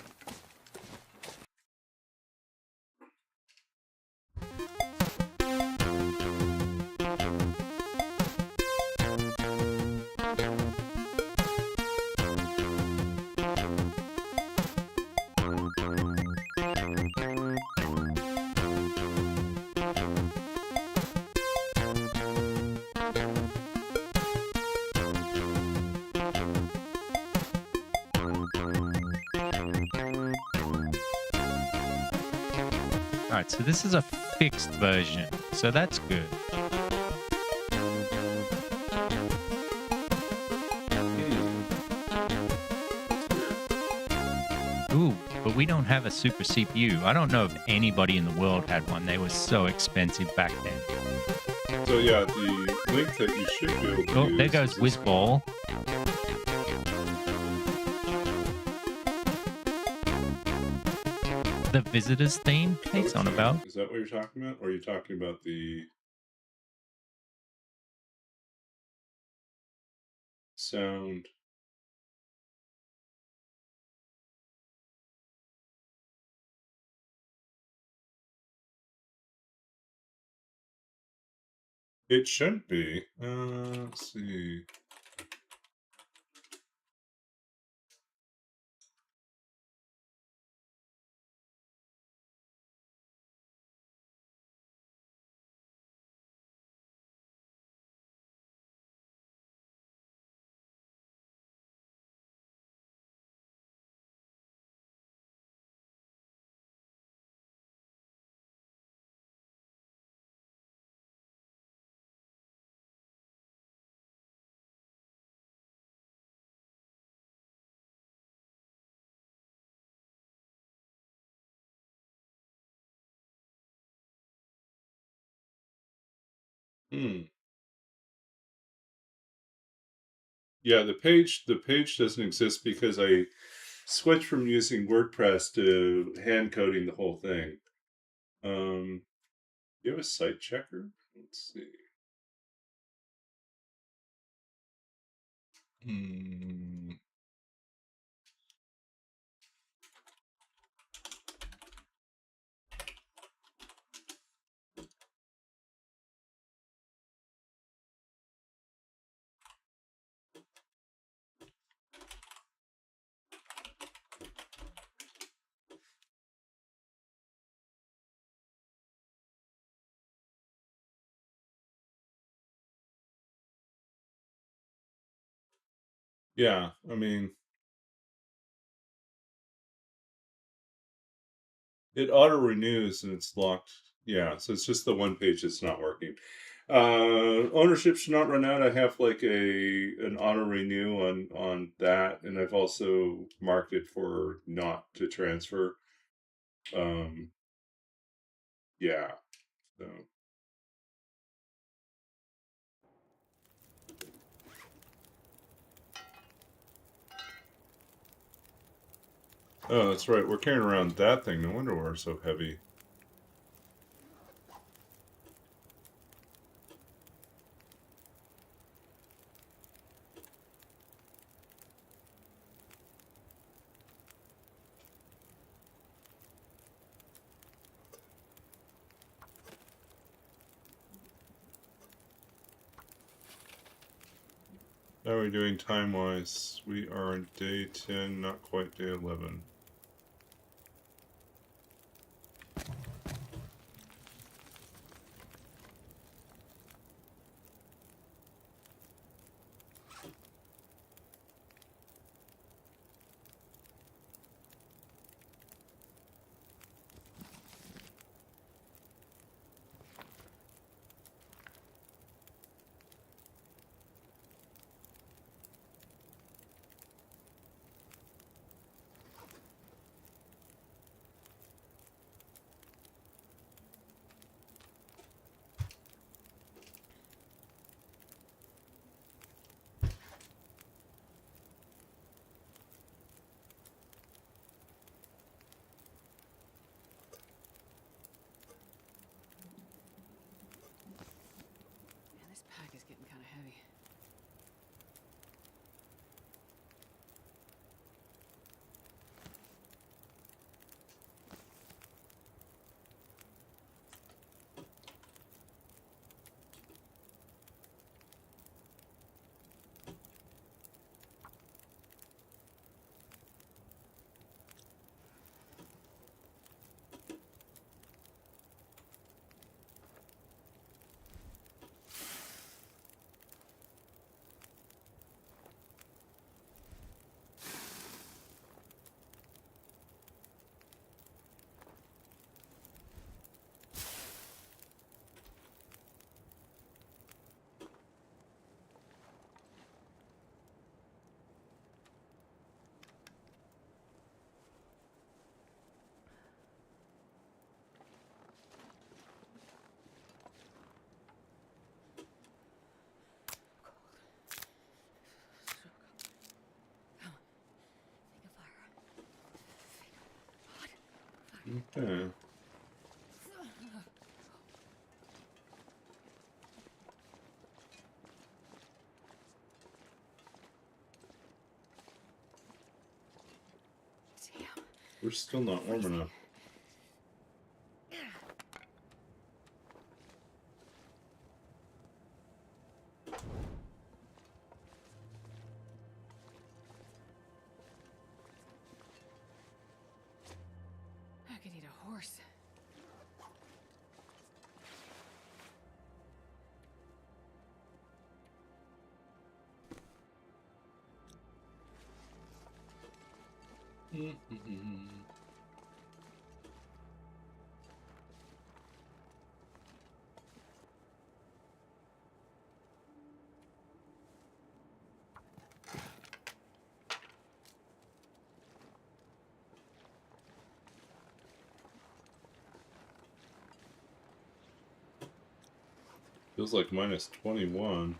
Alright, so this is a fixed version, so that's good. Ooh, but we don't have a super CPU. I don't know if anybody in the world had one. They were so expensive back then. So yeah, the link that you should be able to Oh, use there goes is this one. Whizball. The visitors theme? Kate's on about. Is that what you're talking about? Or are you talking about the sound? It shouldn't be. Let's see. Hmm. Yeah, the page doesn't exist because I switched from using WordPress to hand coding the whole thing. You have a site checker? Let's see. Hmm. Yeah, I mean, it auto renews and it's locked. Yeah, so it's just the one page that's not working. Ownership should not run out. I have like an auto renew on that, and I've also marked it for not to transfer. Um, yeah. So. Oh, that's right. We're carrying around that thing. No wonder we're so heavy. How are we doing time-wise? We are on day 10, not quite day 11. Okay. Damn. We're still not warm enough. I could eat a horse. Feels like minus 21.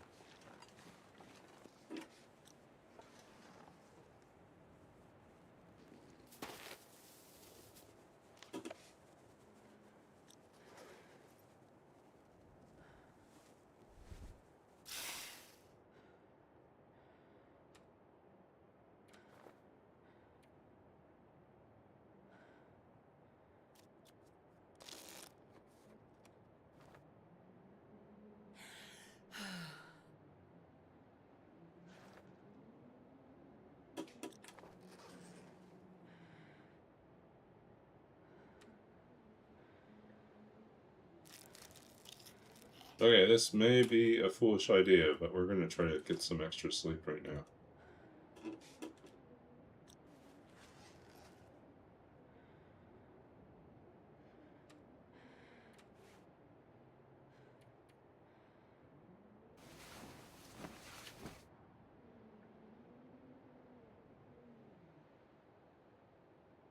Okay, this may be a foolish idea, but we're going to try to get some extra sleep right now.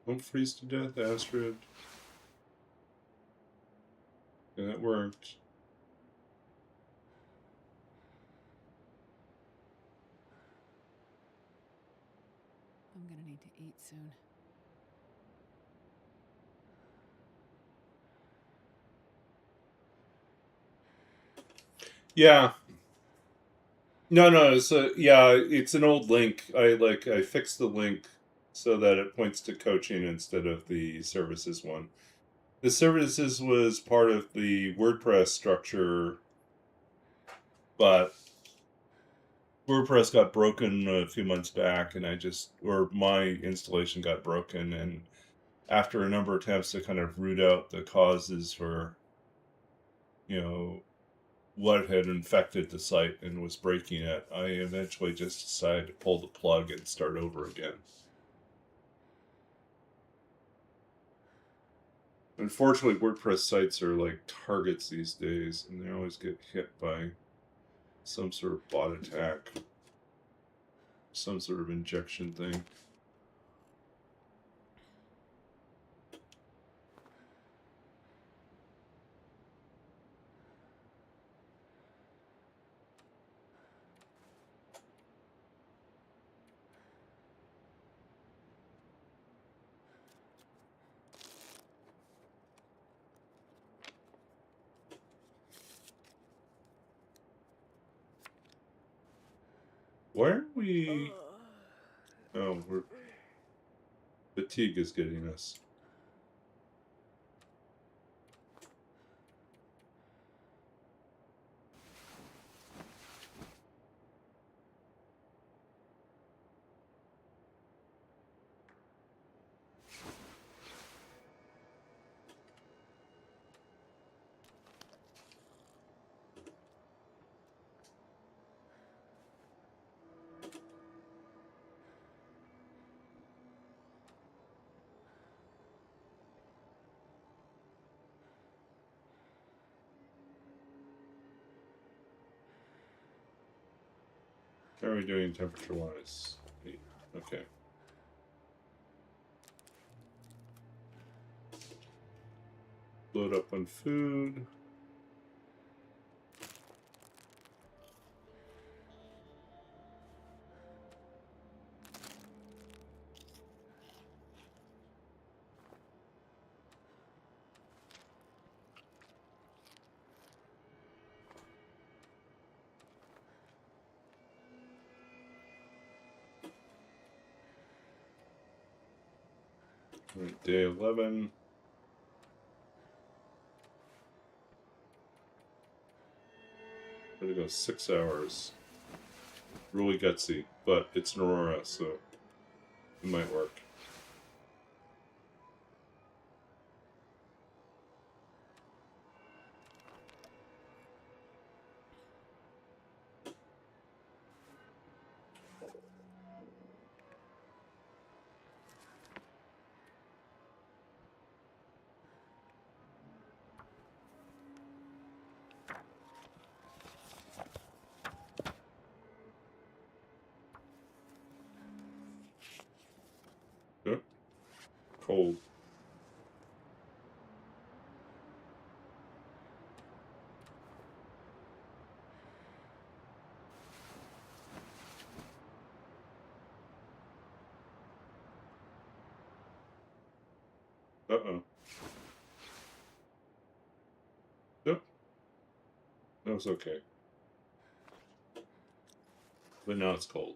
Don't freeze to death, Astrid. And it worked. I'm gonna need to eat soon. Yeah. No, it's it's an old link. I fixed the link so that it points to coaching instead of the services one. The services was part of the WordPress structure, but WordPress got broken a few months back, and my installation got broken, and after a number of attempts to kind of root out the causes for, what had infected the site and was breaking it, I eventually just decided to pull the plug and start over again. Unfortunately, WordPress sites are like targets these days, and they always get hit by some sort of bot attack, some sort of injection thing. Why aren't we... Oh, fatigue is getting us. How are we doing temperature-wise? Okay. Load up on food. Alright, day 11. Gonna go 6 hours. Really gutsy, but it's an Aurora, so it might work. Yep. Cold. Uh-oh. Yep. That was okay. But now it's cold.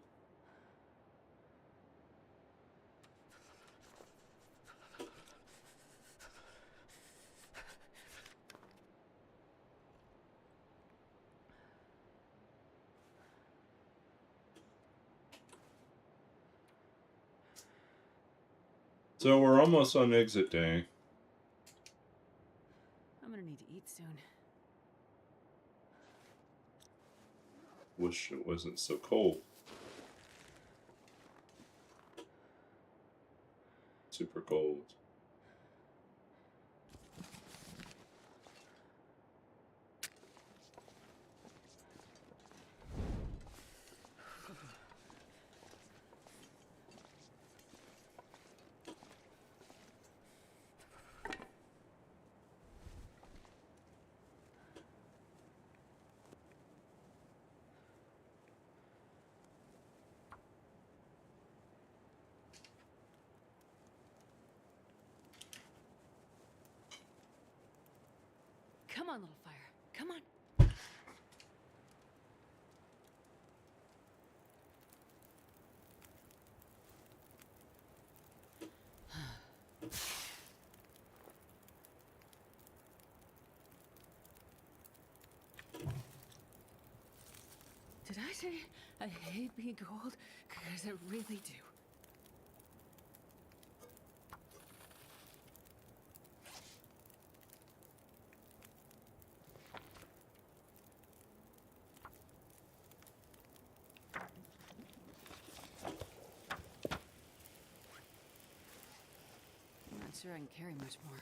So we're almost on exit day. I'm gonna need to eat soon. Wish it wasn't so cold. Super cold. Come on, little fire. Come on. Did I say I hate being cold? Because I really do. I'm not sure I can carry much more.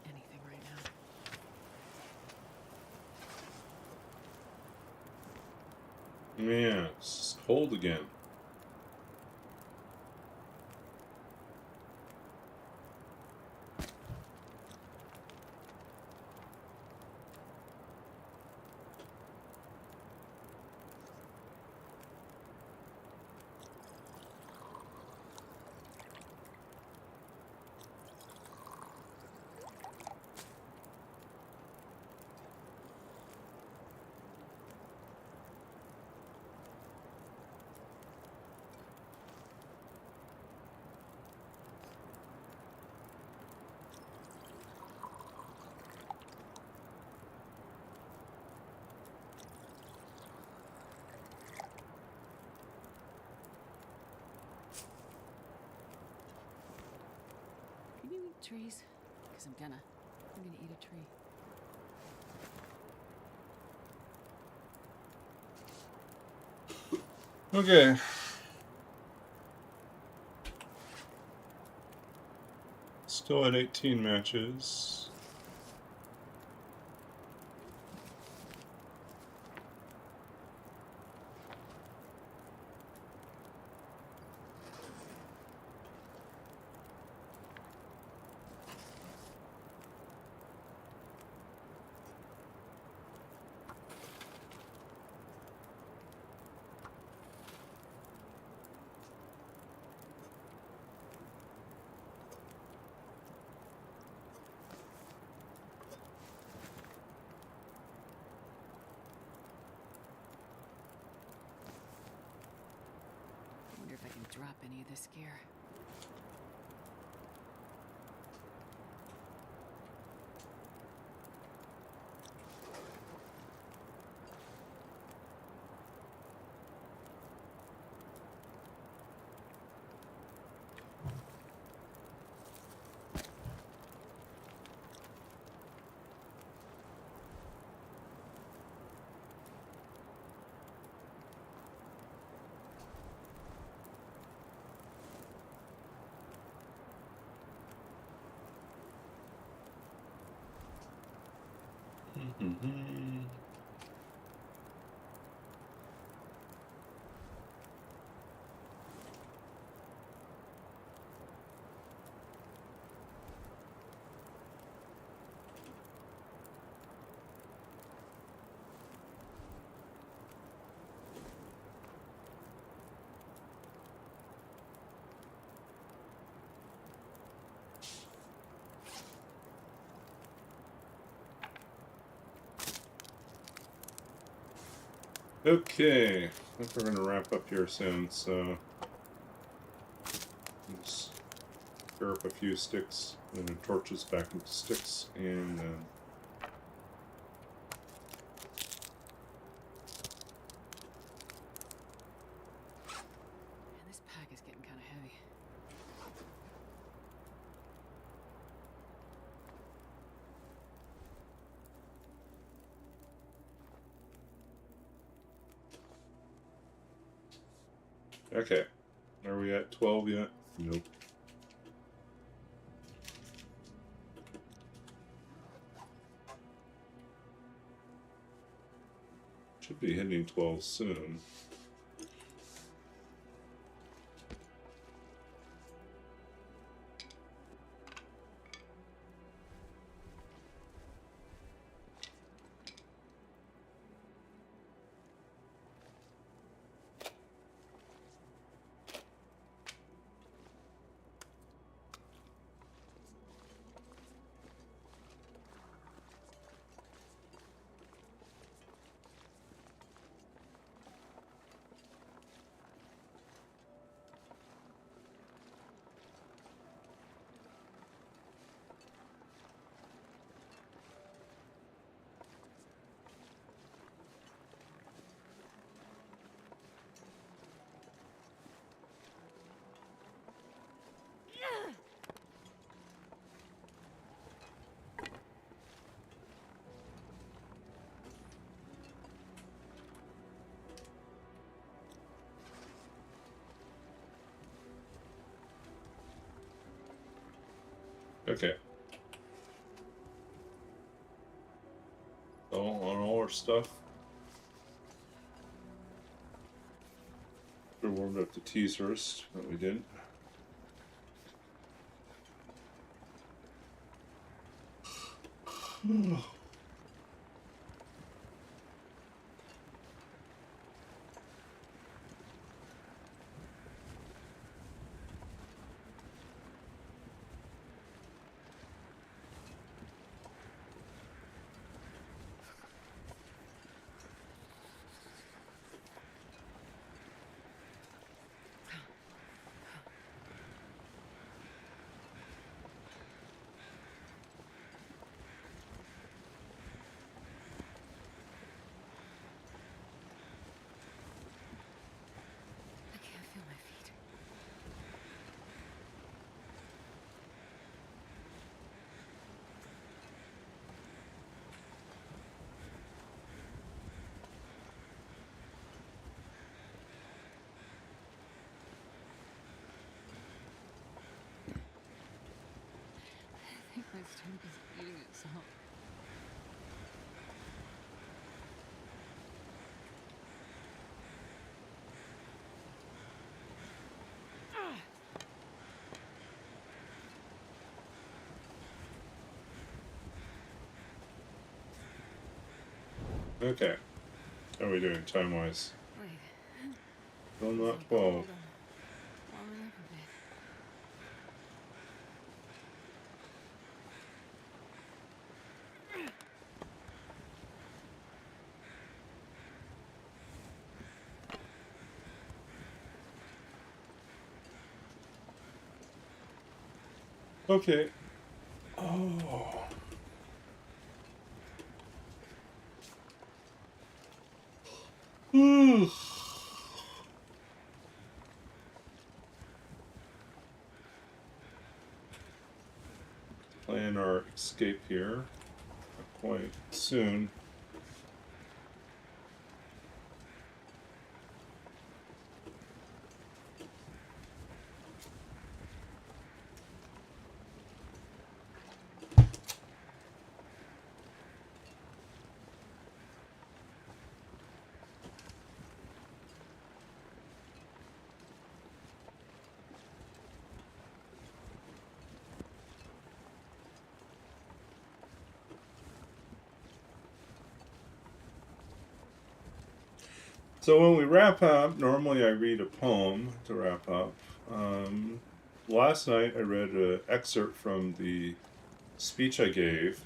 Anything right now. Man, it's cold again. Can you eat trees? Because I'm gonna eat a tree. Okay. Still at 18 matches. drop any of this gear. Mm-hmm. Okay, I think we're gonna wrap up here soon, so just pair up a few sticks and then torches back into sticks, and then Man, this pack is getting kind of heavy. okay. Are we at 12 yet? Nope. Should be hitting 12 soon. Okay. So, on all our stuff. We warmed up the teas first, but we didn't. I can't feel my feet. I think my stomach is eating itself. Okay. How are we doing time wise? Wait. Still not Feel 12. cold. I'm warming up a bit. Okay. Oh. Plan our escape here. Quite soon. So when we wrap up, normally I read a poem to wrap up. Last night I read an excerpt from the speech I gave,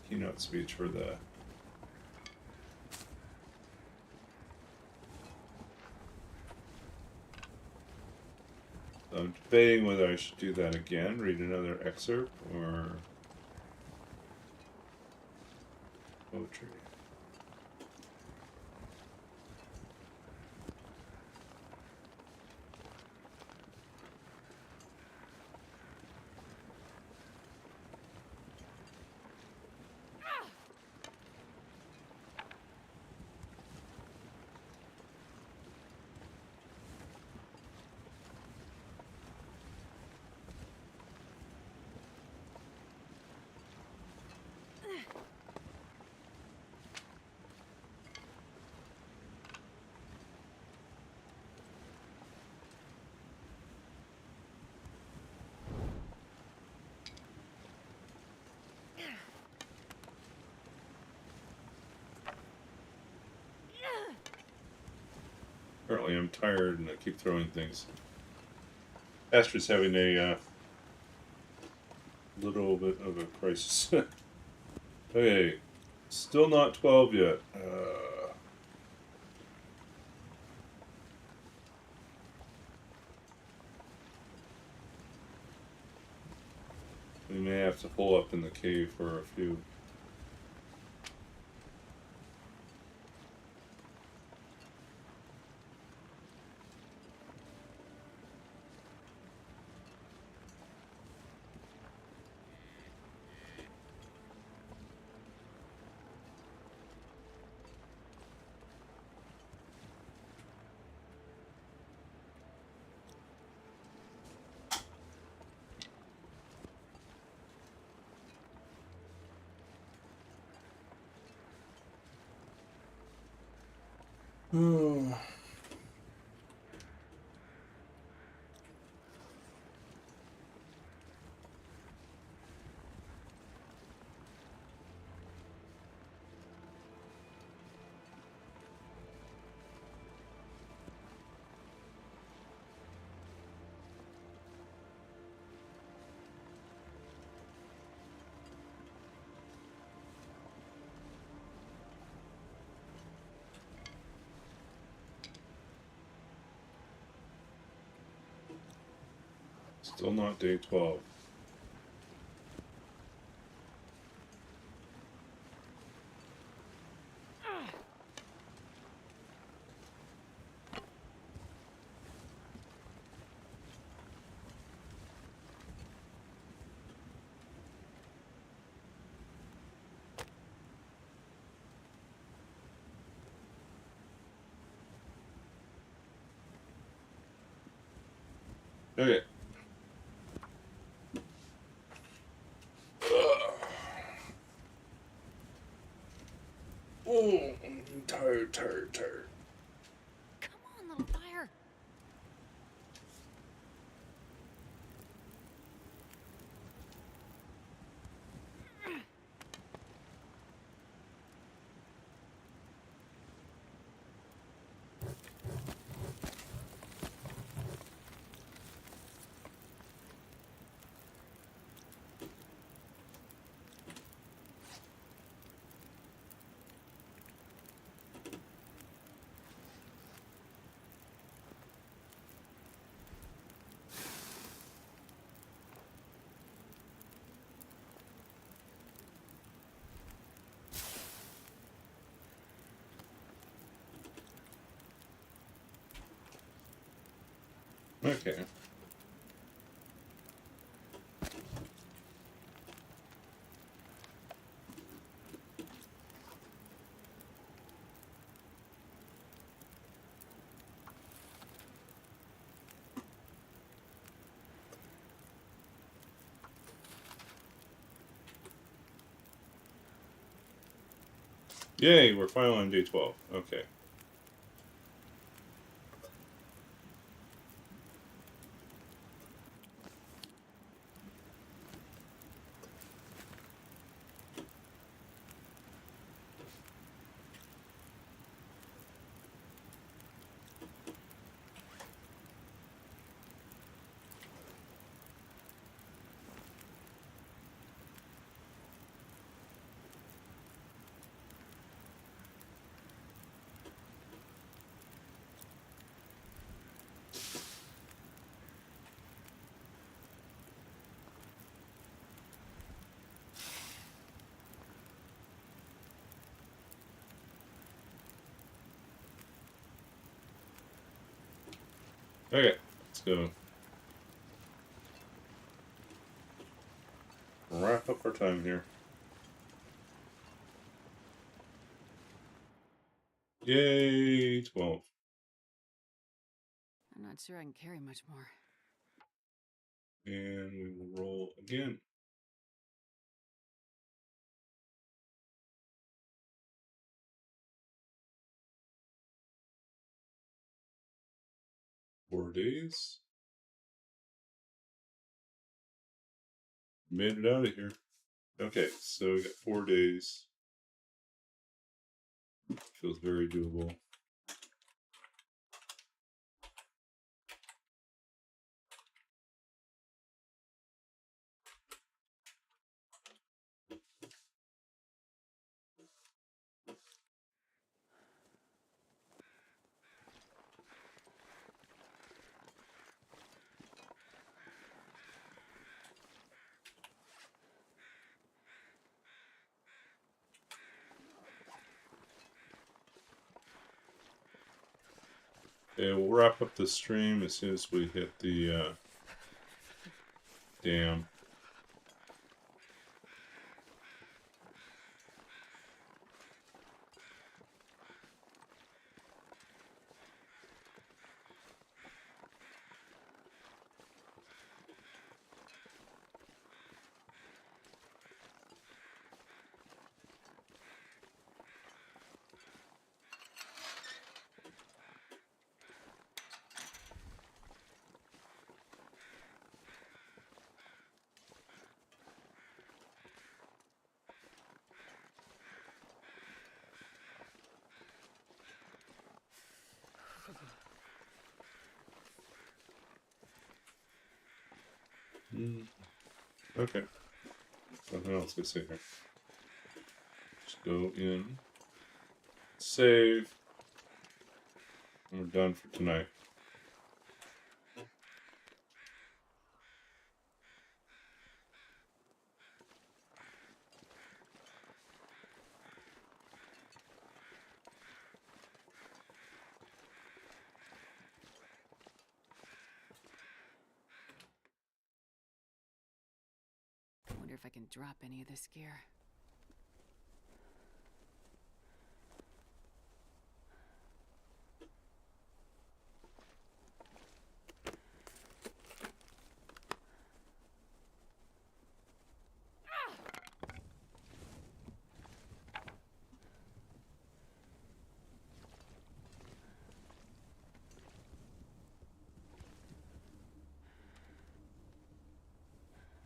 keynote speech for the I'm debating whether I should do that again, read another excerpt, or poetry. Apparently I'm tired and I keep throwing things. Astra's having a little bit of a crisis. Okay, still not 12 yet. We may have to pull up in the cave for a few. Still not day 12. Okay. Oh, I'm tired. Come on, little fire. Okay. Yay, we're finally on day 12. Okay. Okay, let's go. Wrap up our time here. Yay, 12. I'm not sure I can carry much more. And we will roll again. Four days. Made it out of here. Okay, so we got 4 days. Feels very doable. Okay, we'll wrap up the stream as soon as we hit the dam. Okay. Nothing else to say here. Just go in, save, and we're done for tonight. I wonder if I can drop any of this gear.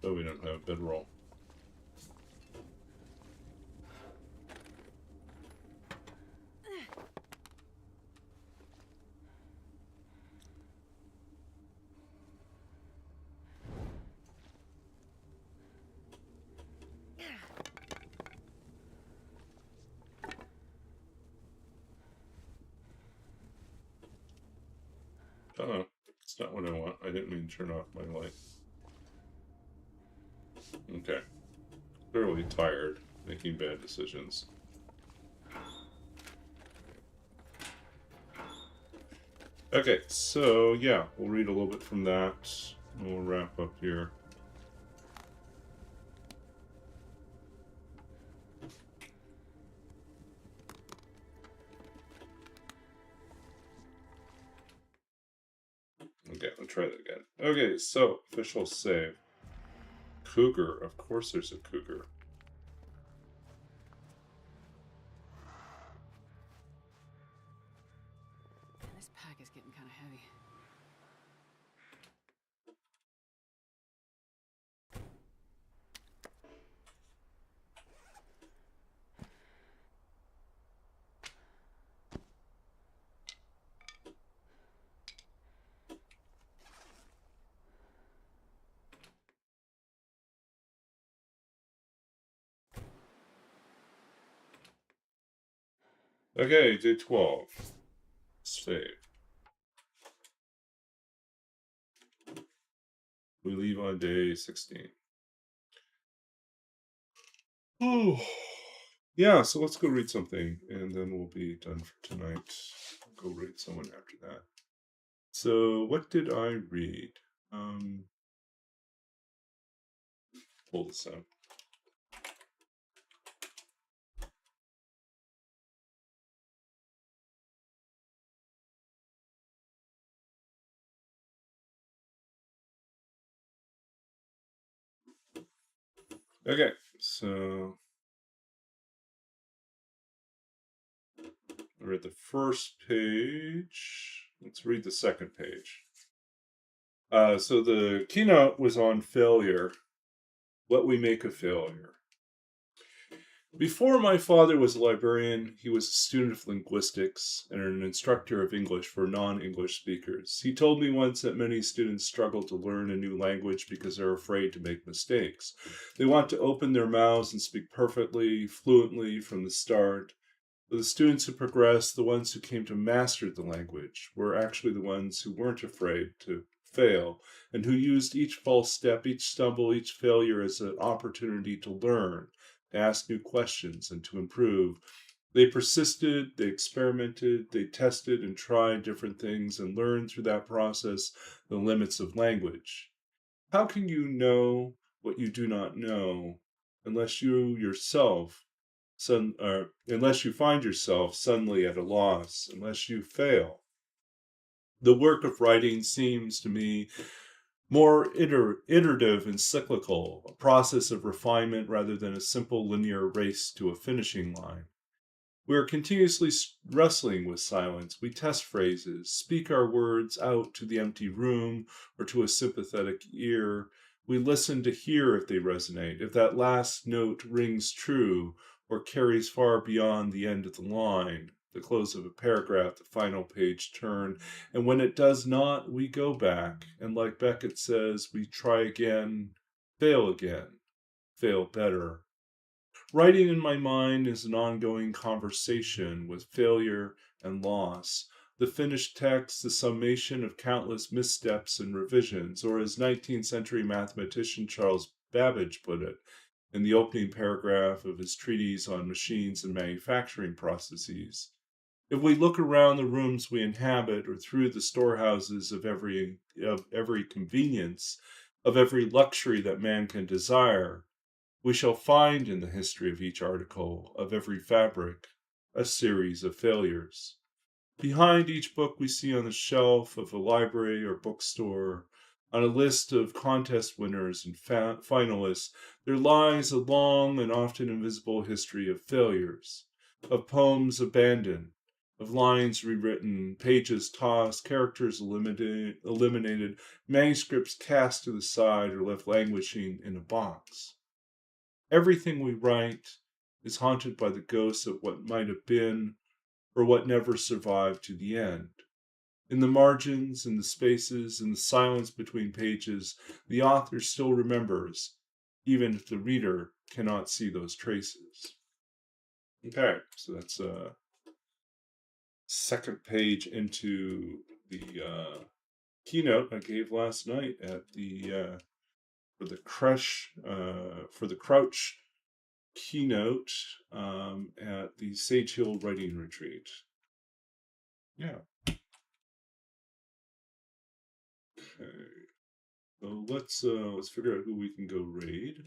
So we don't have a bedroll. Uh-oh. It's not what I want. I didn't mean to turn off my light. Okay. Clearly tired, making bad decisions. Okay, so yeah, we'll read a little bit from that, and we'll wrap up here. Okay, I'll try that again. Okay, so official save. Cougar. Of course, there's a cougar. This pack is getting kind of heavy. Okay, day 12. Save. We leave on day 16. Oh, yeah, so let's go read something, and then we'll be done for tonight. Go read someone after that. So, what did I read? Pull this out. Okay, so I read the first page. Let's read the second page. So the keynote was on failure, what we make of failure. Before my father was a librarian, he was a student of linguistics and an instructor of English for non-English speakers. He told me once that many students struggle to learn a new language because they're afraid to make mistakes. They want to open their mouths and speak perfectly, fluently from the start. But the students who progressed, the ones who came to master the language, were actually the ones who weren't afraid to fail and who used each false step, each stumble, each failure as an opportunity to learn, to ask new questions, and to improve. They persisted, they experimented, they tested and tried different things and learned through that process the limits of language. How can you know what you do not know unless you yourself unless you find yourself suddenly at a loss, unless you fail? The work of writing seems to me more iterative and cyclical, a process of refinement rather than a simple linear race to a finishing line. We are continuously wrestling with silence. We test phrases, speak our words out to the empty room or to a sympathetic ear. We listen to hear if they resonate, if that last note rings true or carries far beyond the end of the line, the close of a paragraph, the final page turn. And when it does not, we go back. And like Beckett says, we try again, fail better. Writing in my mind is an ongoing conversation with failure and loss. The finished text, the summation of countless missteps and revisions, or as 19th century mathematician Charles Babbage put it in the opening paragraph of his treatise on machines and manufacturing processes. If we look around the rooms we inhabit or through the storehouses of every convenience, of every luxury that man can desire, we shall find in the history of each article, of every fabric, a series of failures. Behind each book we see on the shelf of a library or bookstore, on a list of contest winners and finalists, there lies a long and often invisible history of failures, of poems abandoned, of lines rewritten, pages tossed, characters eliminated, manuscripts cast to the side or left languishing in a box. Everything we write is haunted by the ghosts of what might have been or what never survived to the end. In the margins, in the spaces, in the silence between pages, the author still remembers, even if the reader cannot see those traces. Okay, so that's a second page into the keynote I gave last night at the for the Crouch keynote at the Sage Hill Writing Retreat. Yeah. So let's figure out who we can go raid.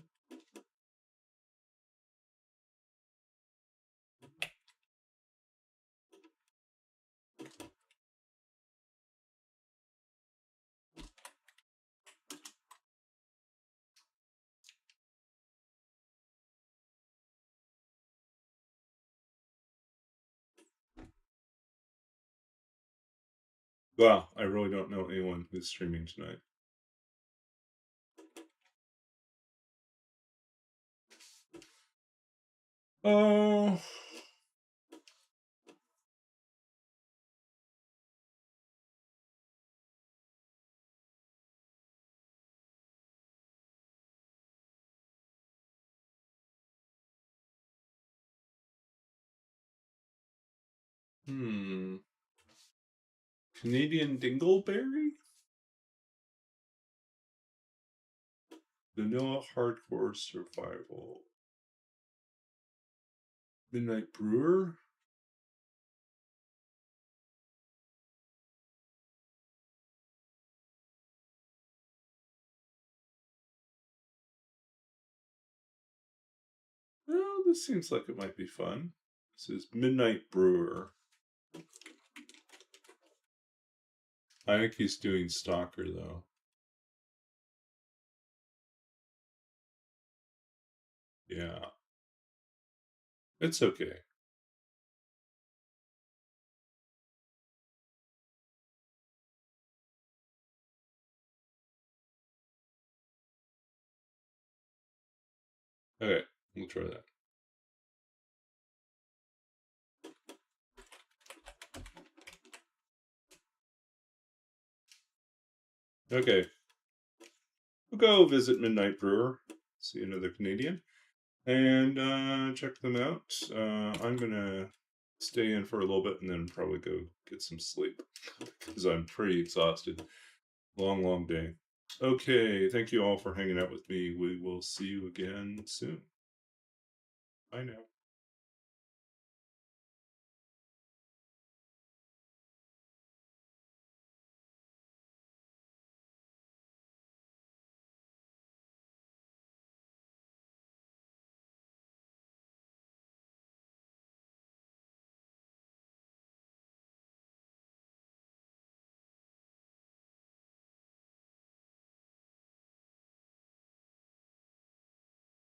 Wow, I really don't know anyone who's streaming tonight. Oh. Canadian Dingleberry? Vanilla Hardcore Survival. Midnight Brewer? Well, this seems like it might be fun. This is Midnight Brewer. I think he's doing Stalker, though. Yeah. It's okay. Okay, we'll try that. Okay. We'll go visit Midnight Brewer. See another Canadian. And check them out. I'm going to stay in for a little bit and then probably go get some sleep. Because I'm pretty exhausted. Long day. Okay, thank you all for hanging out with me. We will see you again soon. Bye now.